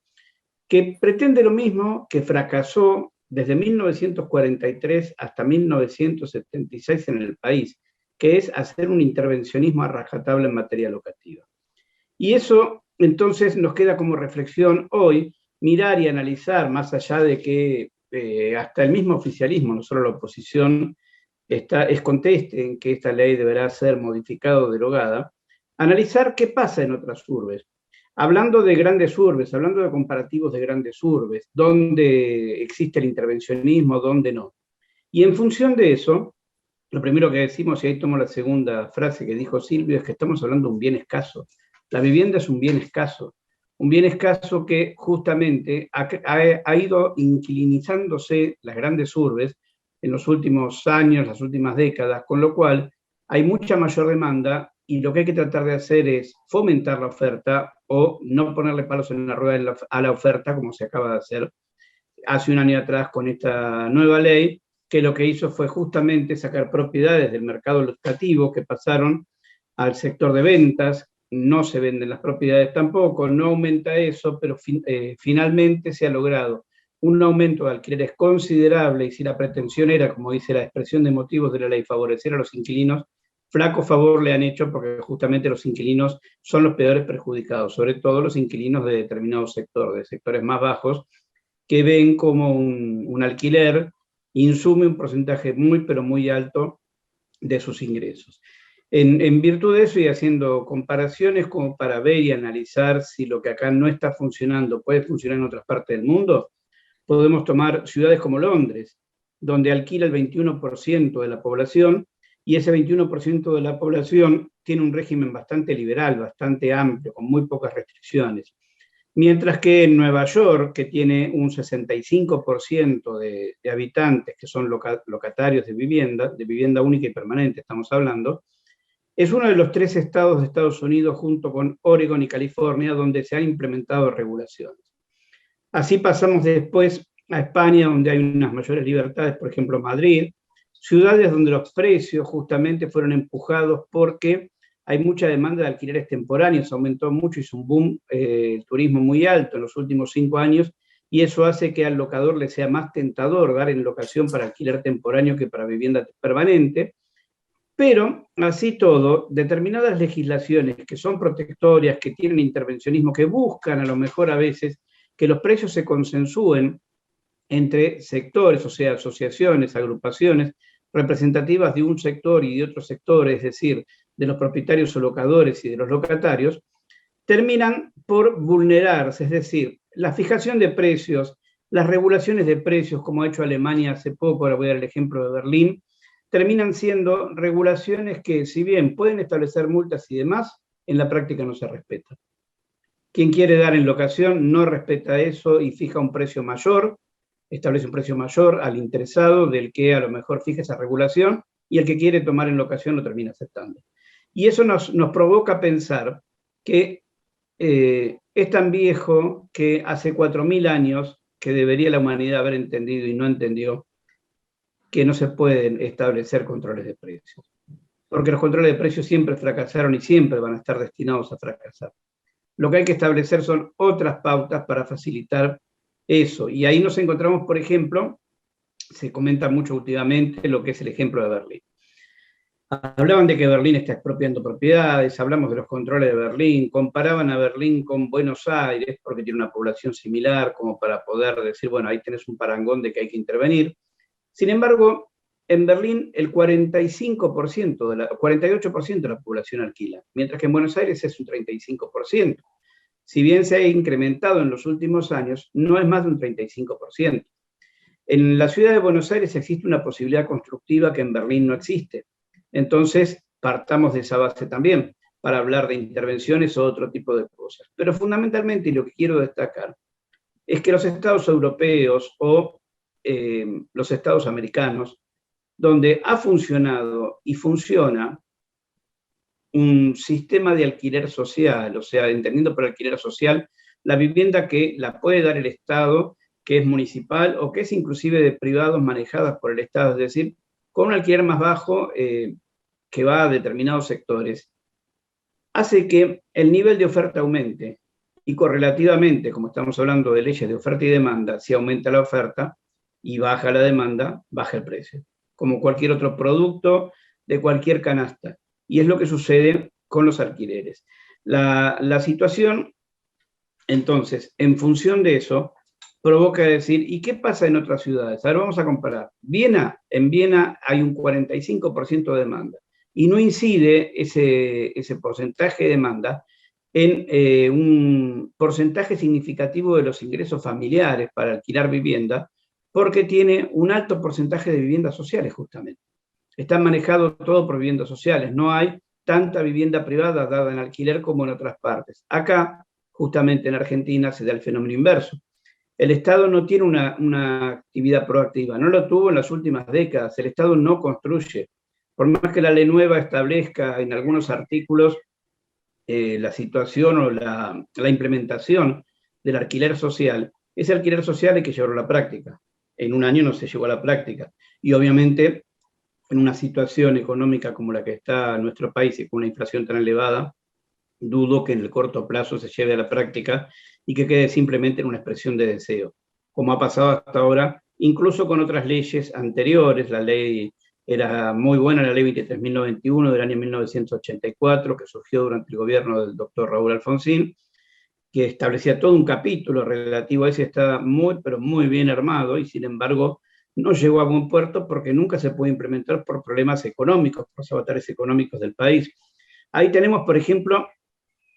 que pretende lo mismo que fracasó desde 1943 hasta 1976 en el país, que es hacer un intervencionismo a rajatabla en materia locativa. Y eso entonces nos queda como reflexión hoy, mirar y analizar, más allá de que hasta el mismo oficialismo, no solo la oposición, conteste en que esta ley deberá ser modificada o derogada, analizar qué pasa en otras urbes. Hablando de grandes urbes, hablando de comparativos de grandes urbes, dónde existe el intervencionismo, dónde no. Y en función de eso, lo primero que decimos, y ahí tomo la segunda frase que dijo Silvio, es que estamos hablando de un bien escaso. La vivienda es un bien escaso que justamente ha ido inclinizándose las grandes urbes en los últimos años, las últimas décadas, con lo cual hay mucha mayor demanda y lo que hay que tratar de hacer es fomentar la oferta o no ponerle palos en la rueda a la oferta, como se acaba de hacer hace un año atrás con esta nueva ley, que lo que hizo fue justamente sacar propiedades del mercado lucrativo que pasaron al sector de ventas. No se venden las propiedades tampoco, no aumenta eso, pero finalmente se ha logrado un aumento de alquileres considerable, y si la pretensión era, como dice la expresión de motivos de la ley, favorecer a los inquilinos, flaco favor le han hecho, porque justamente los inquilinos son los peores perjudicados, sobre todo los inquilinos de determinado sector, de sectores más bajos, que ven como un alquiler insume un porcentaje muy, pero muy alto de sus ingresos. En virtud de eso, y haciendo comparaciones como para ver y analizar si lo que acá no está funcionando puede funcionar en otras partes del mundo, podemos tomar ciudades como Londres, donde alquila el 21% de la población, y ese 21% de la población tiene un régimen bastante liberal, bastante amplio, con muy pocas restricciones. Mientras que en Nueva York, que tiene un 65% de habitantes que son locatarios de vivienda única y permanente, estamos hablando, es uno de los 3 estados de Estados Unidos, junto con Oregon y California, donde se han implementado regulaciones. Así pasamos después a España, donde hay unas mayores libertades, por ejemplo Madrid, ciudades donde los precios justamente fueron empujados porque hay mucha demanda de alquileres temporáneos, aumentó mucho, hizo un boom, el turismo muy alto en los últimos 5 años, y eso hace que al locador le sea más tentador dar en locación para alquiler temporáneo que para vivienda permanente. Pero, así todo, determinadas legislaciones que son protectorias, que tienen intervencionismo, que buscan a lo mejor a veces que los precios se consensúen entre sectores, o sea, asociaciones, agrupaciones representativas de un sector y de otro sector, es decir, de los propietarios o locadores y de los locatarios, terminan por vulnerarse, es decir, la fijación de precios, las regulaciones de precios, como ha hecho Alemania hace poco, ahora voy a dar el ejemplo de Berlín, terminan siendo regulaciones que, si bien pueden establecer multas y demás, en la práctica no se respetan. Quien quiere dar en locación no respeta eso y fija un precio mayor, establece un precio mayor al interesado del que a lo mejor fija esa regulación, y el que quiere tomar en locación lo termina aceptando. Y eso nos provoca pensar que es tan viejo que hace 4.000 años que debería la humanidad haber entendido y no entendió que no se pueden establecer controles de precios. Porque los controles de precios siempre fracasaron y siempre van a estar destinados a fracasar. Lo que hay que establecer son otras pautas para facilitar eso. Y ahí nos encontramos, por ejemplo, se comenta mucho últimamente lo que es el ejemplo de Berlín. Hablaban de que Berlín está expropiando propiedades, hablamos de los controles de Berlín, comparaban a Berlín con Buenos Aires, porque tiene una población similar, como para poder decir, bueno, ahí tenés un parangón de que hay que intervenir. Sin embargo, en Berlín el 48% de la población alquila, mientras que en Buenos Aires es un 35%. Si bien se ha incrementado en los últimos años, no es más de un 35%. En la ciudad de Buenos Aires existe una posibilidad constructiva que en Berlín no existe. Entonces, partamos de esa base también, para hablar de intervenciones o otro tipo de cosas. Pero fundamentalmente, y lo que quiero destacar, es que los estados europeos o los estados americanos, donde ha funcionado y funciona un sistema de alquiler social, o sea, entendiendo por alquiler social la vivienda que la puede dar el Estado, que es municipal o que es inclusive de privados manejadas por el Estado, es decir, con un alquiler más bajo que va a determinados sectores, hace que el nivel de oferta aumente, y correlativamente, como estamos hablando de leyes de oferta y demanda, si aumenta la oferta y baja la demanda, baja el precio, como cualquier otro producto de cualquier canasta. Y es lo que sucede con los alquileres. La situación, entonces, en función de eso, provoca decir, ¿y qué pasa en otras ciudades? Ahora vamos a comparar. En Viena hay un 45% de demanda, y no incide ese porcentaje de demanda en un porcentaje significativo de los ingresos familiares para alquilar vivienda, porque tiene un alto porcentaje de viviendas sociales justamente. Está manejado todo por viviendas sociales, no hay tanta vivienda privada dada en alquiler como en otras partes. Acá, justamente en Argentina, se da el fenómeno inverso. El Estado no tiene una actividad proactiva, no lo tuvo en las últimas décadas, el Estado no construye, por más que la ley nueva establezca en algunos artículos la situación o la implementación del alquiler social, ese alquiler social hay que llevarlo a la práctica. En un año no se llevó a la práctica. Y obviamente, en una situación económica como la que está en nuestro país y con una inflación tan elevada, dudo que en el corto plazo se lleve a la práctica y que quede simplemente en una expresión de deseo, como ha pasado hasta ahora, incluso con otras leyes anteriores. La ley era muy buena, la ley 23.091 del año 1984, que surgió durante el gobierno del doctor Raúl Alfonsín, que establecía todo un capítulo relativo a ese, está muy, pero muy bien armado, y sin embargo no llegó a buen puerto porque nunca se puede implementar por problemas económicos, por los avatares económicos del país. Ahí tenemos, por ejemplo,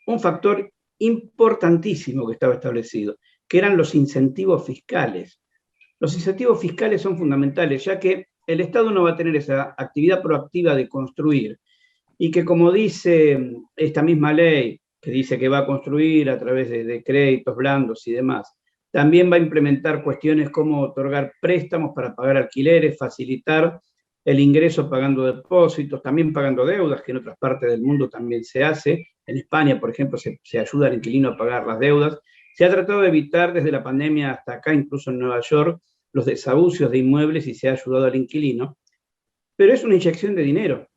un factor importantísimo que estaba establecido, que eran los incentivos fiscales. Los incentivos fiscales son fundamentales, ya que el Estado no va a tener esa actividad proactiva de construir, y que, como dice esta misma ley, que dice que va a construir a través de créditos blandos y demás, también va a implementar cuestiones como otorgar préstamos para pagar alquileres, facilitar el ingreso pagando depósitos, también pagando deudas, que en otras partes del mundo también se hace. En España, por ejemplo, se ayuda al inquilino a pagar las deudas. Se ha tratado de evitar desde la pandemia hasta acá, incluso en Nueva York, los desahucios de inmuebles, y se ha ayudado al inquilino. Pero es una inyección de dinero.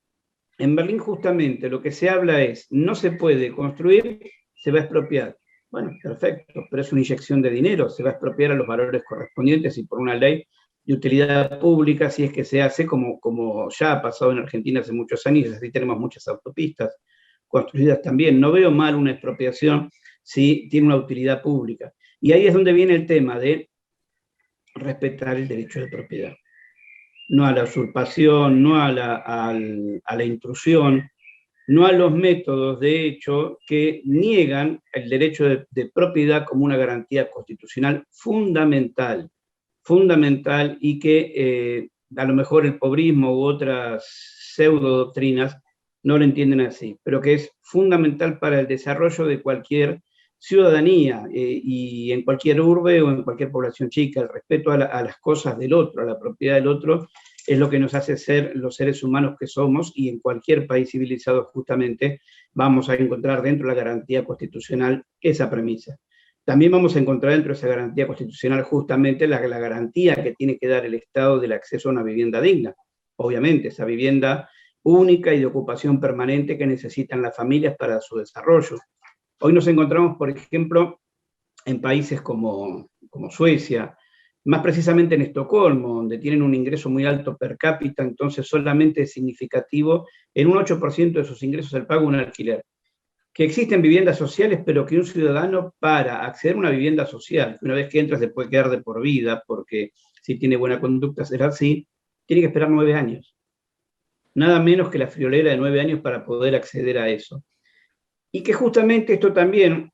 En Berlín justamente lo que se habla es, no se puede construir, se va a expropiar. Bueno, perfecto, pero es una inyección de dinero, se va a expropiar a los valores correspondientes y por una ley de utilidad pública, si es que se hace como ya ha pasado en Argentina hace muchos años, así tenemos muchas autopistas construidas también. No veo mal una expropiación si tiene una utilidad pública. Y ahí es donde viene el tema de respetar el derecho de propiedad. No a la usurpación, no a la intrusión, no a los métodos, de hecho, que niegan el derecho de propiedad como una garantía constitucional fundamental, y que a lo mejor el pobrismo u otras pseudo doctrinas no lo entienden así, pero que es fundamental para el desarrollo de cualquier ciudadanía y en cualquier urbe o en cualquier población chica. El respeto a las cosas del otro, a la propiedad del otro, es lo que nos hace ser los seres humanos que somos, y en cualquier país civilizado justamente vamos a encontrar dentro de la garantía constitucional esa premisa. También vamos a encontrar dentro de esa garantía constitucional justamente la garantía que tiene que dar el Estado del acceso a una vivienda digna. Obviamente, esa vivienda única y de ocupación permanente que necesitan las familias para su desarrollo. Hoy nos encontramos, por ejemplo, en países como Suecia, más precisamente en Estocolmo, donde tienen un ingreso muy alto per cápita, entonces solamente es significativo en un 8% de sus ingresos el pago de un alquiler. Que existen viviendas sociales, pero que un ciudadano, para acceder a una vivienda social, una vez que entra se puede quedar de por vida, porque si tiene buena conducta será así, tiene que esperar 9 años. Nada menos que la friolera de 9 años para poder acceder a eso. Y que justamente esto también,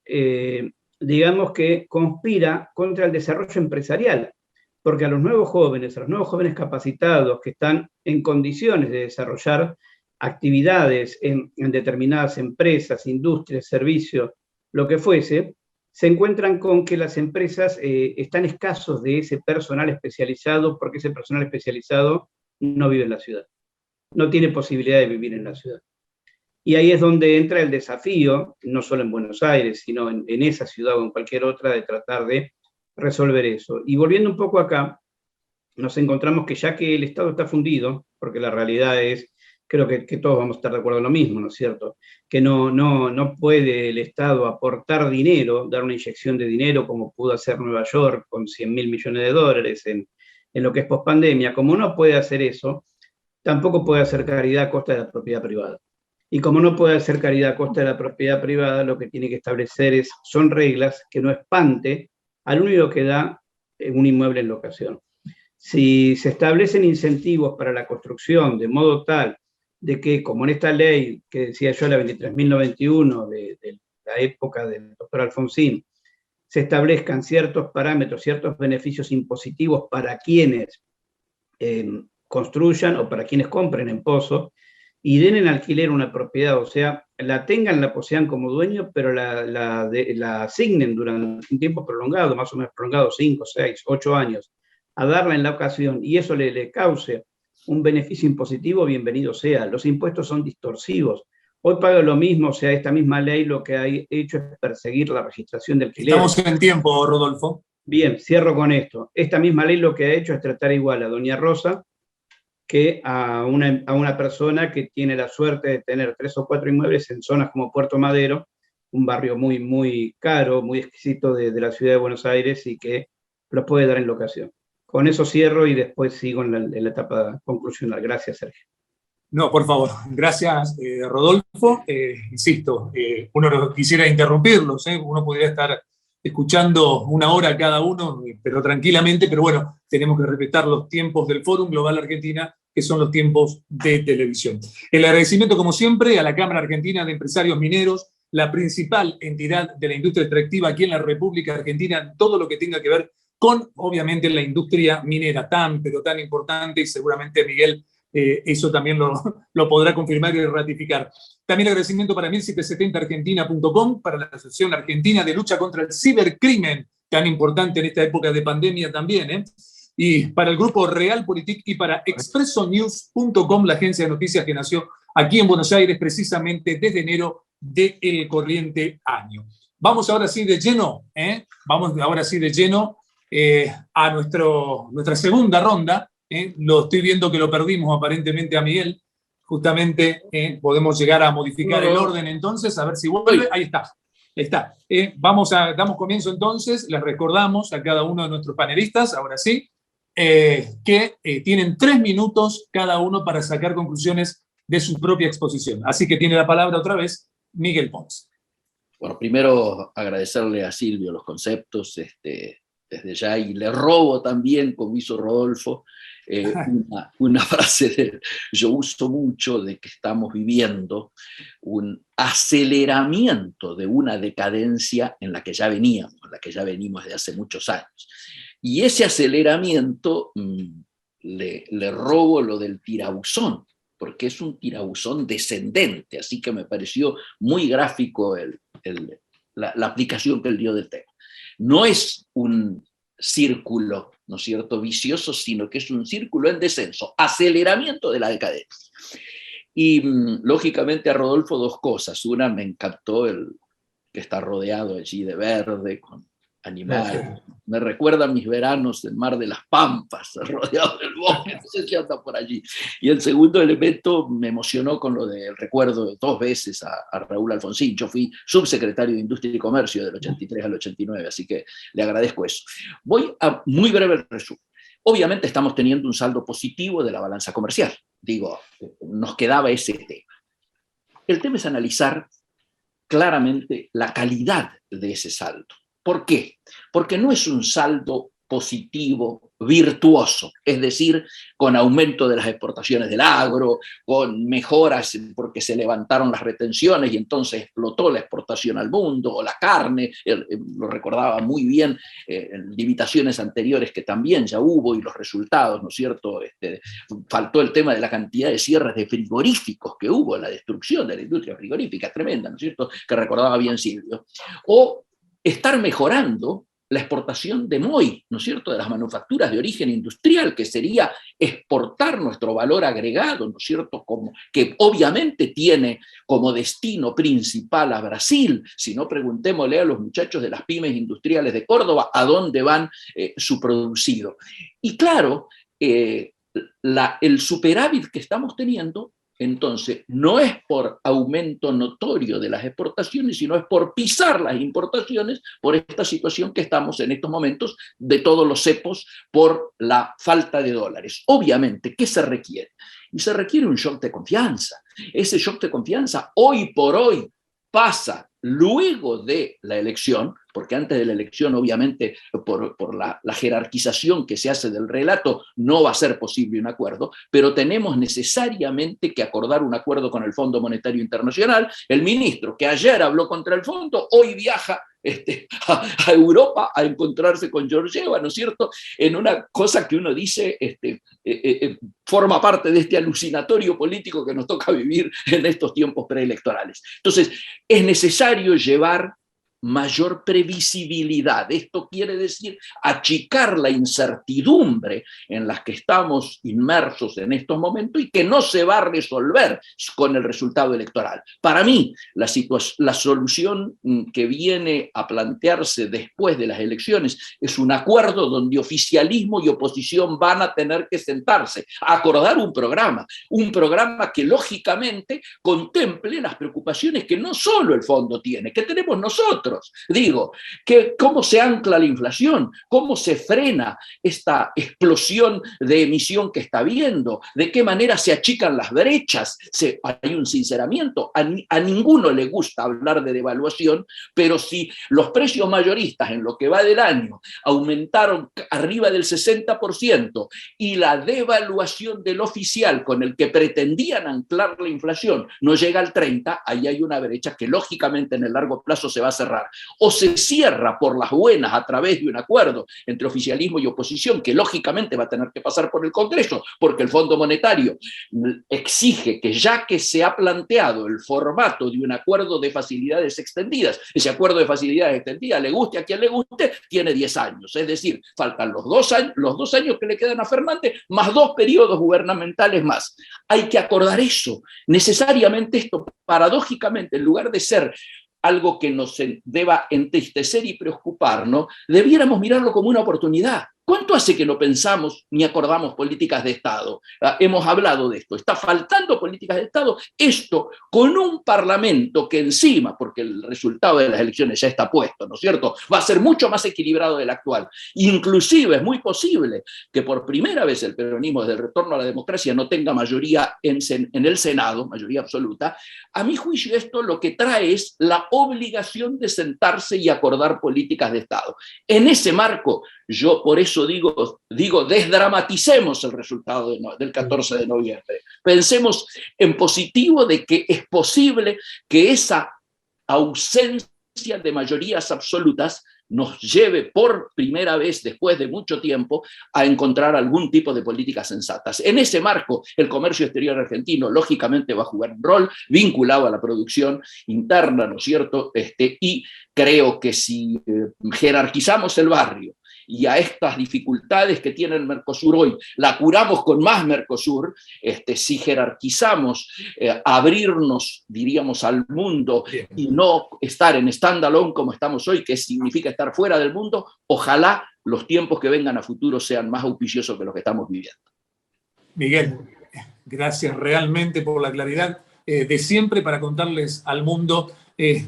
digamos que conspira contra el desarrollo empresarial, porque a los nuevos jóvenes capacitados que están en condiciones de desarrollar actividades en determinadas empresas, industrias, servicios, lo que fuese, se encuentran con que las empresas están escasos de ese personal especializado, porque ese personal especializado no vive en la ciudad, no tiene posibilidad de vivir en la ciudad. Y ahí es donde entra el desafío, no solo en Buenos Aires, sino en esa ciudad o en cualquier otra, de tratar de resolver eso. Y volviendo un poco acá, nos encontramos que ya que el Estado está fundido, porque la realidad es, creo que todos vamos a estar de acuerdo en lo mismo, ¿no es cierto? Que no puede el Estado aportar dinero, dar una inyección de dinero como pudo hacer Nueva York con $100.000 millones en lo que es pospandemia. Como no puede hacer eso, tampoco puede hacer caridad a costa de la propiedad privada. Y como no puede hacer caridad a costa de la propiedad privada, lo que tiene que establecer son reglas que no espante al único que da un inmueble en locación. Si se establecen incentivos para la construcción de modo tal de que, como en esta ley que decía yo, la 23.091 de la época del doctor Alfonsín, se establezcan ciertos parámetros, ciertos beneficios impositivos para quienes construyan o para quienes compren en pozo, y den en alquiler una propiedad, o sea, la tengan, la posean como dueño, pero la asignen durante un tiempo prolongado, más o menos prolongado, 5, 6, 8 años, a darla en la ocasión, y eso le cause un beneficio impositivo, bienvenido sea. Los impuestos son distorsivos. Hoy paga lo mismo, o sea, esta misma ley lo que ha hecho es perseguir la registración de alquileres. Estamos en tiempo, Rodolfo. Bien, cierro con esto. Esta misma ley lo que ha hecho es tratar igual a doña Rosa que a una persona que tiene la suerte de tener 3 o 4 inmuebles en zonas como Puerto Madero, un barrio muy, muy caro, muy exquisito de la ciudad de Buenos Aires y que los puede dar en locación. Con eso cierro y después sigo en la etapa conclusional. Gracias, Sergio. No, por favor. Gracias, Rodolfo. Insisto, uno no quisiera interrumpirlos, uno podría estar escuchando 1 hora cada uno, pero tranquilamente, pero bueno, tenemos que respetar los tiempos del Fórum Global Argentina, que son los tiempos de televisión. El agradecimiento, como siempre, a la Cámara Argentina de Empresarios Mineros, la principal entidad de la industria extractiva aquí en la República Argentina, en todo lo que tenga que ver con, obviamente, la industria minera pero tan importante, y seguramente Miguel eso también lo podrá confirmar y ratificar. También agradecimiento para 1770argentina.com, para la Asociación Argentina de Lucha contra el Cibercrimen, tan importante en esta época de pandemia también, y para el grupo Realpolitik y para expressonews.com, la agencia de noticias que nació aquí en Buenos Aires precisamente desde enero del corriente año. Vamos ahora sí de lleno, a nuestra segunda ronda. Lo estoy viendo que lo perdimos aparentemente a Miguel. Justamente podemos llegar a modificar el orden entonces, a ver si vuelve. Ahí está. Damos comienzo entonces. Les recordamos a cada uno de nuestros panelistas, ahora sí, que tienen 3 minutos cada uno para sacar conclusiones de su propia exposición. Así que tiene la palabra otra vez Miguel Pons. Bueno, primero agradecerle a Silvio los conceptos desde ya, y le robo también, como hizo Rodolfo, una frase yo uso mucho, de que estamos viviendo un aceleramiento de una decadencia en la que ya venimos desde hace muchos años. Y ese aceleramiento le robo lo del tirabuzón, porque es un tirabuzón descendente, así que me pareció muy gráfico la aplicación que él dio del tema. No es un círculo, ¿no es cierto?, vicioso, sino que es un círculo en descenso, aceleramiento de la decadencia. Y lógicamente a Rodolfo 2 cosas. Una, me encantó el que está rodeado allí de verde, con animales. Me recuerda a mis veranos en Mar de las Pampas, rodeado del bosque, no sé si anda por allí. Y el segundo elemento me emocionó con lo del recuerdo 2 veces a Raúl Alfonsín. Yo fui subsecretario de Industria y Comercio del 83 al 89, así que le agradezco eso. Voy a muy breve resumen. Obviamente estamos teniendo un saldo positivo de la balanza comercial. Digo, nos quedaba ese tema. El tema es analizar claramente la calidad de ese saldo. ¿Por qué? Porque no es un saldo positivo virtuoso, es decir, con aumento de las exportaciones del agro, con mejoras porque se levantaron las retenciones y entonces explotó la exportación al mundo, o la carne, lo recordaba muy bien en limitaciones anteriores que también ya hubo, y los resultados, ¿no es cierto? Faltó el tema de la cantidad de cierres de frigoríficos que hubo, la destrucción de la industria frigorífica tremenda, ¿no es cierto?, que recordaba bien Silvio. O estar mejorando la exportación de MOI, ¿no es cierto?, de las manufacturas de origen industrial, que sería exportar nuestro valor agregado, ¿no es cierto?, que obviamente tiene como destino principal a Brasil. Si no, preguntémosle a los muchachos de las pymes industriales de Córdoba a dónde van su producido. Y claro, el superávit que estamos teniendo, entonces, no es por aumento notorio de las exportaciones, sino es por pisar las importaciones, por esta situación que estamos en estos momentos de todos los cepos, por la falta de dólares. Obviamente, ¿qué se requiere? Y se requiere un shock de confianza. Ese shock de confianza, hoy por hoy, pasa luego de la elección, porque antes de la elección, obviamente, por la jerarquización que se hace del relato, no va a ser posible un acuerdo, pero tenemos necesariamente que acordar un acuerdo con el Fondo Monetario Internacional. El ministro que ayer habló contra el fondo, hoy viaja a Europa a encontrarse con Georgieva, ¿no es cierto?, en una cosa que uno dice forma parte de este alucinatorio político que nos toca vivir en estos tiempos preelectorales. Entonces, es necesario llevar mayor previsibilidad. Esto quiere decir achicar la incertidumbre en la que estamos inmersos en estos momentos y que no se va a resolver con el resultado electoral. Para mí, la solución que viene a plantearse después de las elecciones es un acuerdo donde oficialismo y oposición van a tener que sentarse a acordar un programa que lógicamente contemple las preocupaciones que no solo el fondo tiene, que tenemos nosotros. Digo, que cómo se ancla la inflación, cómo se frena esta explosión de emisión que está habiendo, de qué manera se achican las brechas, hay un sinceramiento. A ninguno le gusta hablar de devaluación, pero si los precios mayoristas en lo que va del año aumentaron arriba del 60% y la devaluación del oficial con el que pretendían anclar la inflación no llega al 30%, ahí hay una brecha que lógicamente en el largo plazo se va a cerrar. O se cierra por las buenas a través de un acuerdo entre oficialismo y oposición, que lógicamente va a tener que pasar por el Congreso, porque el Fondo Monetario exige que, ya que se ha planteado el formato de un acuerdo de facilidades extendidas, ese acuerdo de facilidades extendidas, le guste a quien le guste, tiene 10 años. Es decir, faltan los dos años que le quedan a Fernández, más 2 periodos gubernamentales más. Hay que acordar eso. Necesariamente esto, paradójicamente, en lugar de ser algo que nos deba entristecer y preocuparnos, debiéramos mirarlo como una oportunidad. ¿Cuánto hace que no pensamos ni acordamos políticas de Estado? Hemos hablado de esto. Está faltando políticas de Estado. Esto con un parlamento que encima, porque el resultado de las elecciones ya está puesto, ¿no es cierto?, va a ser mucho más equilibrado del actual. Inclusive es muy posible que por primera vez el peronismo, desde el retorno a la democracia, no tenga mayoría en el Senado, mayoría absoluta. A mi juicio, esto lo que trae es la obligación de sentarse y acordar políticas de Estado. En ese marco, yo por eso digo, desdramaticemos el resultado del 14 de noviembre. Pensemos en positivo de que es posible que esa ausencia de mayorías absolutas nos lleve por primera vez después de mucho tiempo a encontrar algún tipo de políticas sensatas. En ese marco, el comercio exterior argentino lógicamente va a jugar un rol vinculado a la producción interna, ¿no es cierto? Y creo que si jerarquizamos el barrio y a estas dificultades que tiene el Mercosur hoy, la curamos con más Mercosur, si jerarquizamos, abrirnos, diríamos, al mundo y no estar en stand-alone como estamos hoy, que significa estar fuera del mundo, ojalá los tiempos que vengan a futuro sean más auspiciosos que los que estamos viviendo. Miguel, gracias realmente por la claridad de siempre para contarles al mundo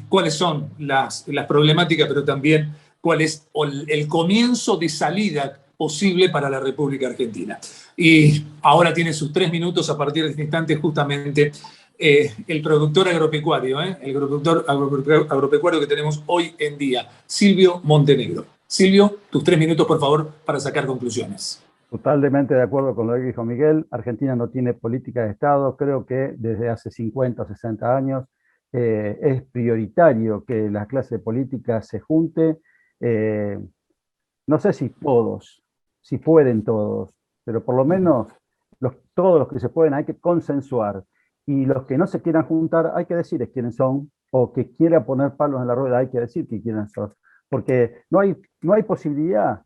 cuáles son las problemáticas, pero también cuál es el comienzo de salida posible para la República Argentina. Y ahora tiene sus 3 minutos a partir de este instante justamente el productor agropecuario, el productor agropecuario que tenemos hoy en día, Silvio Montenegro. Silvio, tus 3 minutos, por favor, para sacar conclusiones. Totalmente de acuerdo con lo que dijo Miguel. Argentina no tiene política de Estado. Creo que desde hace 50 o 60 años es prioritario que la clase política se junte. No sé si todos, si pueden todos, pero por lo menos todos los que se pueden hay que consensuar. Y los que no se quieran juntar hay que decirles quiénes son, o que quiera poner palos en la rueda hay que decir quiénes son. Porque no hay posibilidad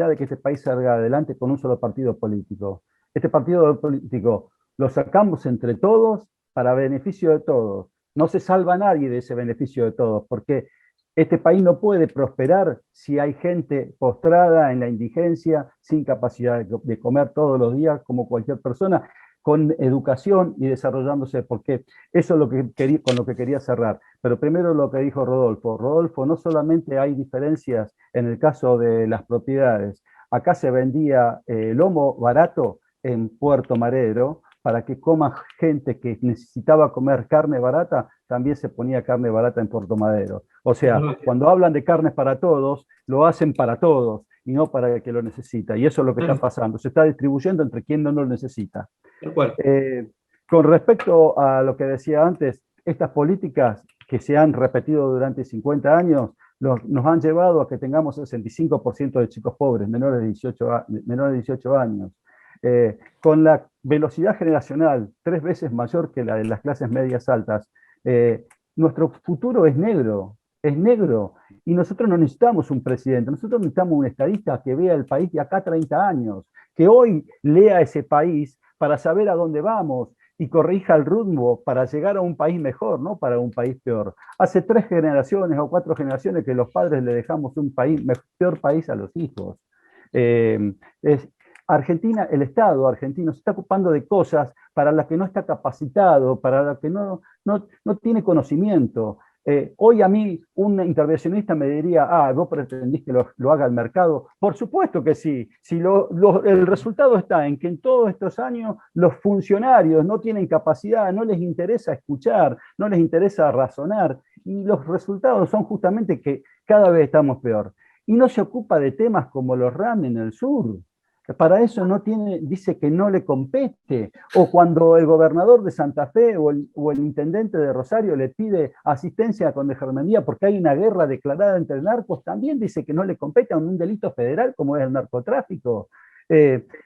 de que este país salga adelante con un solo partido político. Este partido político lo sacamos entre todos para beneficio de todos. No se salva nadie de ese beneficio de todos, porque este país no puede prosperar si hay gente postrada en la indigencia, sin capacidad de comer todos los días como cualquier persona, con educación y desarrollándose, porque eso es con lo que quería cerrar. Pero primero lo que dijo Rodolfo. Rodolfo, no solamente hay diferencias en el caso de las propiedades. Acá se vendía lomo barato en Puerto Madero, para que coma gente que necesitaba comer carne barata, también se ponía carne barata en Puerto Madero. O sea, cuando hablan de carnes para todos, lo hacen para todos y no para el que lo necesita. Y eso es lo que está pasando. Se está distribuyendo entre quien no lo necesita. Con respecto a lo que decía antes, estas políticas que se han repetido durante 50 años nos han llevado a que tengamos el 65% de chicos pobres, menores de 18 años. Con la velocidad generacional 3 veces mayor que la de las clases medias altas, nuestro futuro es negro. es negro. Y nosotros no necesitamos un presidente, nosotros necesitamos un estadista que vea el país de acá a 30 años, que hoy lea ese país para saber a dónde vamos y corrija el rumbo para llegar a un país mejor, no para un país peor. Hace 3 generaciones o 4 generaciones que los padres le dejamos un país, peor país a los hijos. Argentina, el Estado argentino se está ocupando de cosas para las que no está capacitado, para las que no tiene conocimiento. Hoy a mí un intervencionista me diría, vos pretendís que lo haga el mercado. Por supuesto que sí. Si el resultado está en que en todos estos años los funcionarios no tienen capacidad, no les interesa escuchar, no les interesa razonar, y los resultados son justamente que cada vez estamos peor. Y no se ocupa de temas como los RAM en el sur. Para eso dice que no le compete. O cuando el gobernador de Santa Fe o el intendente de Rosario le pide asistencia con Gendarmería porque hay una guerra declarada entre narcos, también dice que no le compete a un delito federal como es el narcotráfico.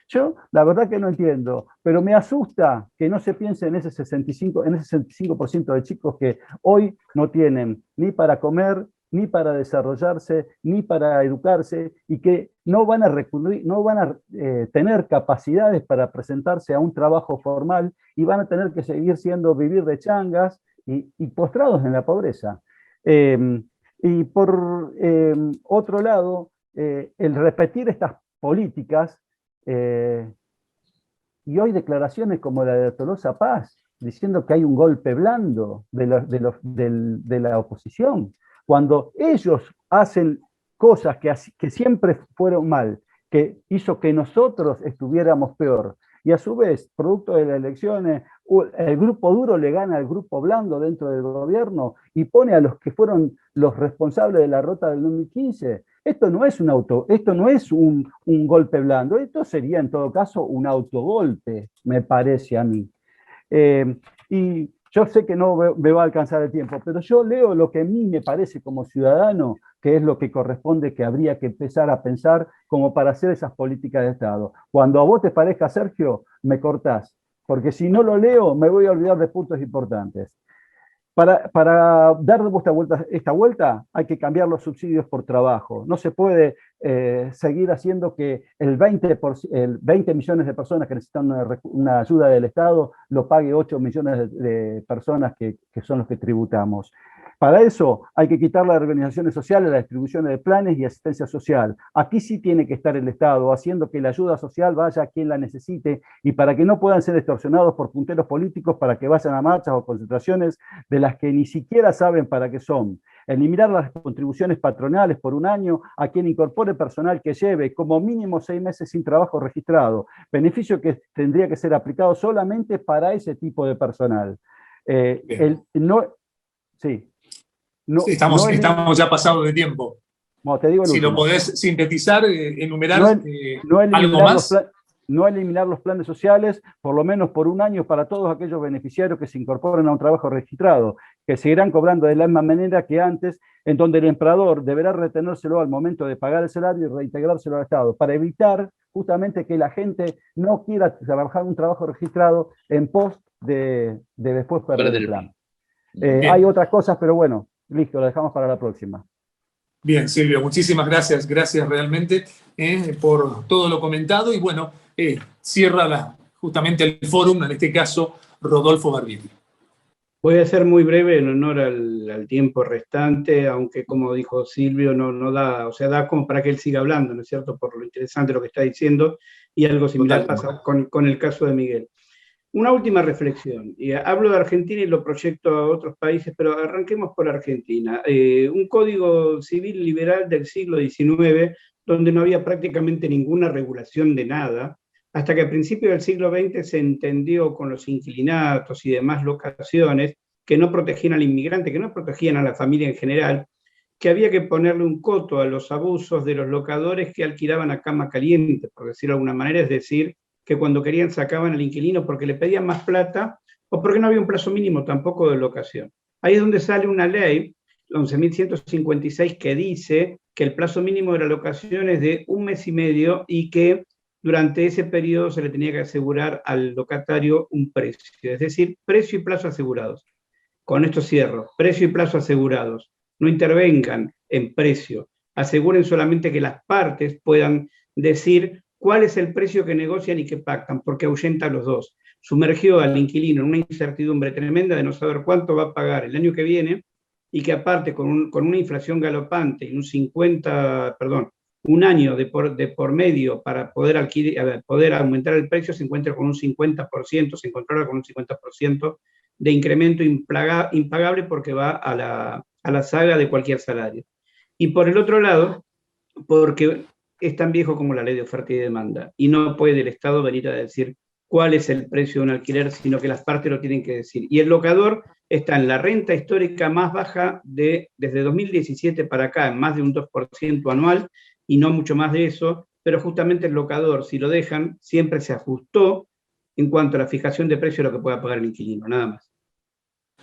Yo la verdad que no entiendo, pero me asusta que no se piense en ese 65% de chicos que hoy no tienen ni para comer, ni para desarrollarse, ni para educarse, y que no van a tener capacidades para presentarse a un trabajo formal y van a tener que vivir de changas y postrados en la pobreza. Y por otro lado, el repetir estas políticas, y hoy declaraciones como la de Tolosa Paz, diciendo que hay un golpe blando de la oposición, cuando ellos hacen cosas que siempre fueron mal, que hizo que nosotros estuviéramos peor, y a su vez, producto de las elecciones, el grupo duro le gana al grupo blando dentro del gobierno y pone a los que fueron los responsables de la rota del 2015. Esto no es un golpe blando, esto sería en todo caso un autogolpe, me parece a mí. Y yo sé que no me va a alcanzar el tiempo, pero yo leo lo que a mí me parece como ciudadano, que es lo que corresponde, que habría que empezar a pensar como para hacer esas políticas de Estado. Cuando a vos te parezca, Sergio, me cortás, porque si no lo leo me voy a olvidar de puntos importantes. Para dar esta vuelta hay que cambiar los subsidios por trabajo. No se puede seguir haciendo que el 20 millones de personas que necesitan una ayuda del Estado lo pague 8 millones de personas que son los que tributamos. Para eso hay que quitar las organizaciones sociales, la distribución de planes y asistencia social. Aquí sí tiene que estar el Estado, haciendo que la ayuda social vaya a quien la necesite y para que no puedan ser extorsionados por punteros políticos para que vayan a marchas o concentraciones de las que ni siquiera saben para qué son. Eliminar las contribuciones patronales por un año a quien incorpore personal que lleve como mínimo 6 meses sin trabajo registrado, beneficio que tendría que ser aplicado solamente para ese tipo de personal. Sí. Sí, estamos ya pasados de tiempo. No, te digo si lo podés sintetizar, enumerar algo más. No eliminar los planes sociales, por lo menos por un año, para todos aquellos beneficiarios que se incorporen a un trabajo registrado, que seguirán cobrando de la misma manera que antes, en donde el empleador deberá retenérselo al momento de pagar el salario y reintegrárselo al Estado, para evitar justamente que la gente no quiera trabajar un trabajo registrado en pos de después perder el plan. Hay otras cosas, pero bueno, listo, lo dejamos para la próxima. Bien, Silvio, muchísimas gracias. Gracias realmente por todo lo comentado. Y bueno, cierra justamente el fórum, en este caso, Rodolfo Barbieri. Voy a ser muy breve en honor al tiempo restante, aunque como dijo Silvio, no da, o sea, da como para que él siga hablando, ¿no es cierto?, por lo interesante lo que está diciendo, y algo similar pasa con el caso de Miguel. Una última reflexión. Hablo de Argentina y lo proyecto a otros países, pero arranquemos por Argentina. Un código civil liberal del siglo XIX, donde no había prácticamente ninguna regulación de nada, hasta que a principios del siglo XX se entendió con los inquilinatos y demás locaciones que no protegían al inmigrante, que no protegían a la familia en general, que había que ponerle un coto a los abusos de los locadores que alquilaban a cama caliente, por decirlo de alguna manera, es decir, que cuando querían sacaban al inquilino porque le pedían más plata o porque no había un plazo mínimo tampoco de locación. Ahí es donde sale una ley, 11.156, que dice que el plazo mínimo de la locación es de 1 mes y medio y que durante ese periodo se le tenía que asegurar al locatario un precio, es decir, precio y plazo asegurados. Con esto cierro, precio y plazo asegurados. no intervengan en precio, aseguren solamente que las partes puedan decir cuál es el precio que negocian y que pactan, porque ahuyenta a los dos. Sumergió al inquilino en una incertidumbre tremenda de no saber cuánto va a pagar el año que viene, y que aparte con una inflación galopante y un año de por medio para poder aumentar el precio, se encuentra con un 50%, se encontrará con un 50% de incremento impagable porque va a la saga de cualquier salario. Y por el otro lado, porque es tan viejo como la ley de oferta y demanda, y no puede el Estado venir a decir cuál es el precio de un alquiler, sino que las partes lo tienen que decir. Y el locador está en la renta histórica más baja desde 2017 para acá, en más de un 2% anual, y no mucho más de eso, pero justamente el locador, si lo dejan, siempre se ajustó en cuanto a la fijación de precio de lo que pueda pagar el inquilino, nada más.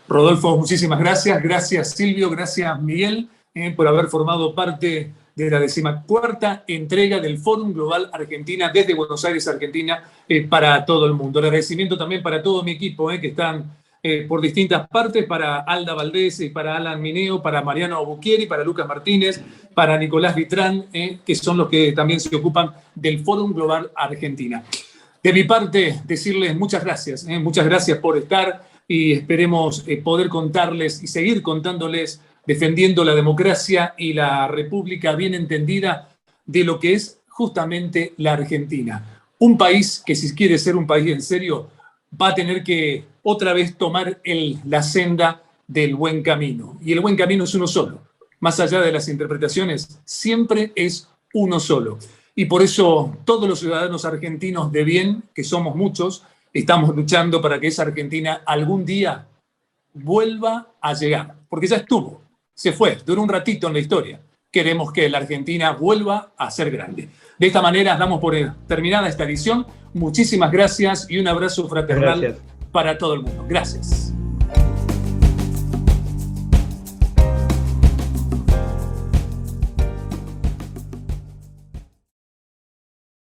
Rodolfo, muchísimas gracias. Gracias, Silvio. Gracias, Miguel, por haber formado parte de la 14ª entrega del Fórum Global Argentina desde Buenos Aires, Argentina, para todo el mundo. El agradecimiento también para todo mi equipo, que están por distintas partes, para Alda Valdés, para Alan Mineo, para Mariano Obuquieri, para Lucas Martínez, para Nicolás Vitrán, que son los que también se ocupan del Fórum Global Argentina. De mi parte, decirles muchas gracias por estar, y esperemos poder contarles y seguir contándoles, defendiendo la democracia y la república bien entendida de lo que es justamente la Argentina. Un país que, si quiere ser un país en serio, va a tener que otra vez tomar la senda del buen camino. Y el buen camino es uno solo. Más allá de las interpretaciones, siempre es uno solo. Y por eso todos los ciudadanos argentinos de bien, que somos muchos, estamos luchando para que esa Argentina algún día vuelva a llegar. Porque ya estuvo, se fue, duró un ratito en la historia. Queremos que la Argentina vuelva a ser grande. De esta manera damos por terminada esta edición. Muchísimas gracias y un abrazo fraternal para todo el mundo. Gracias.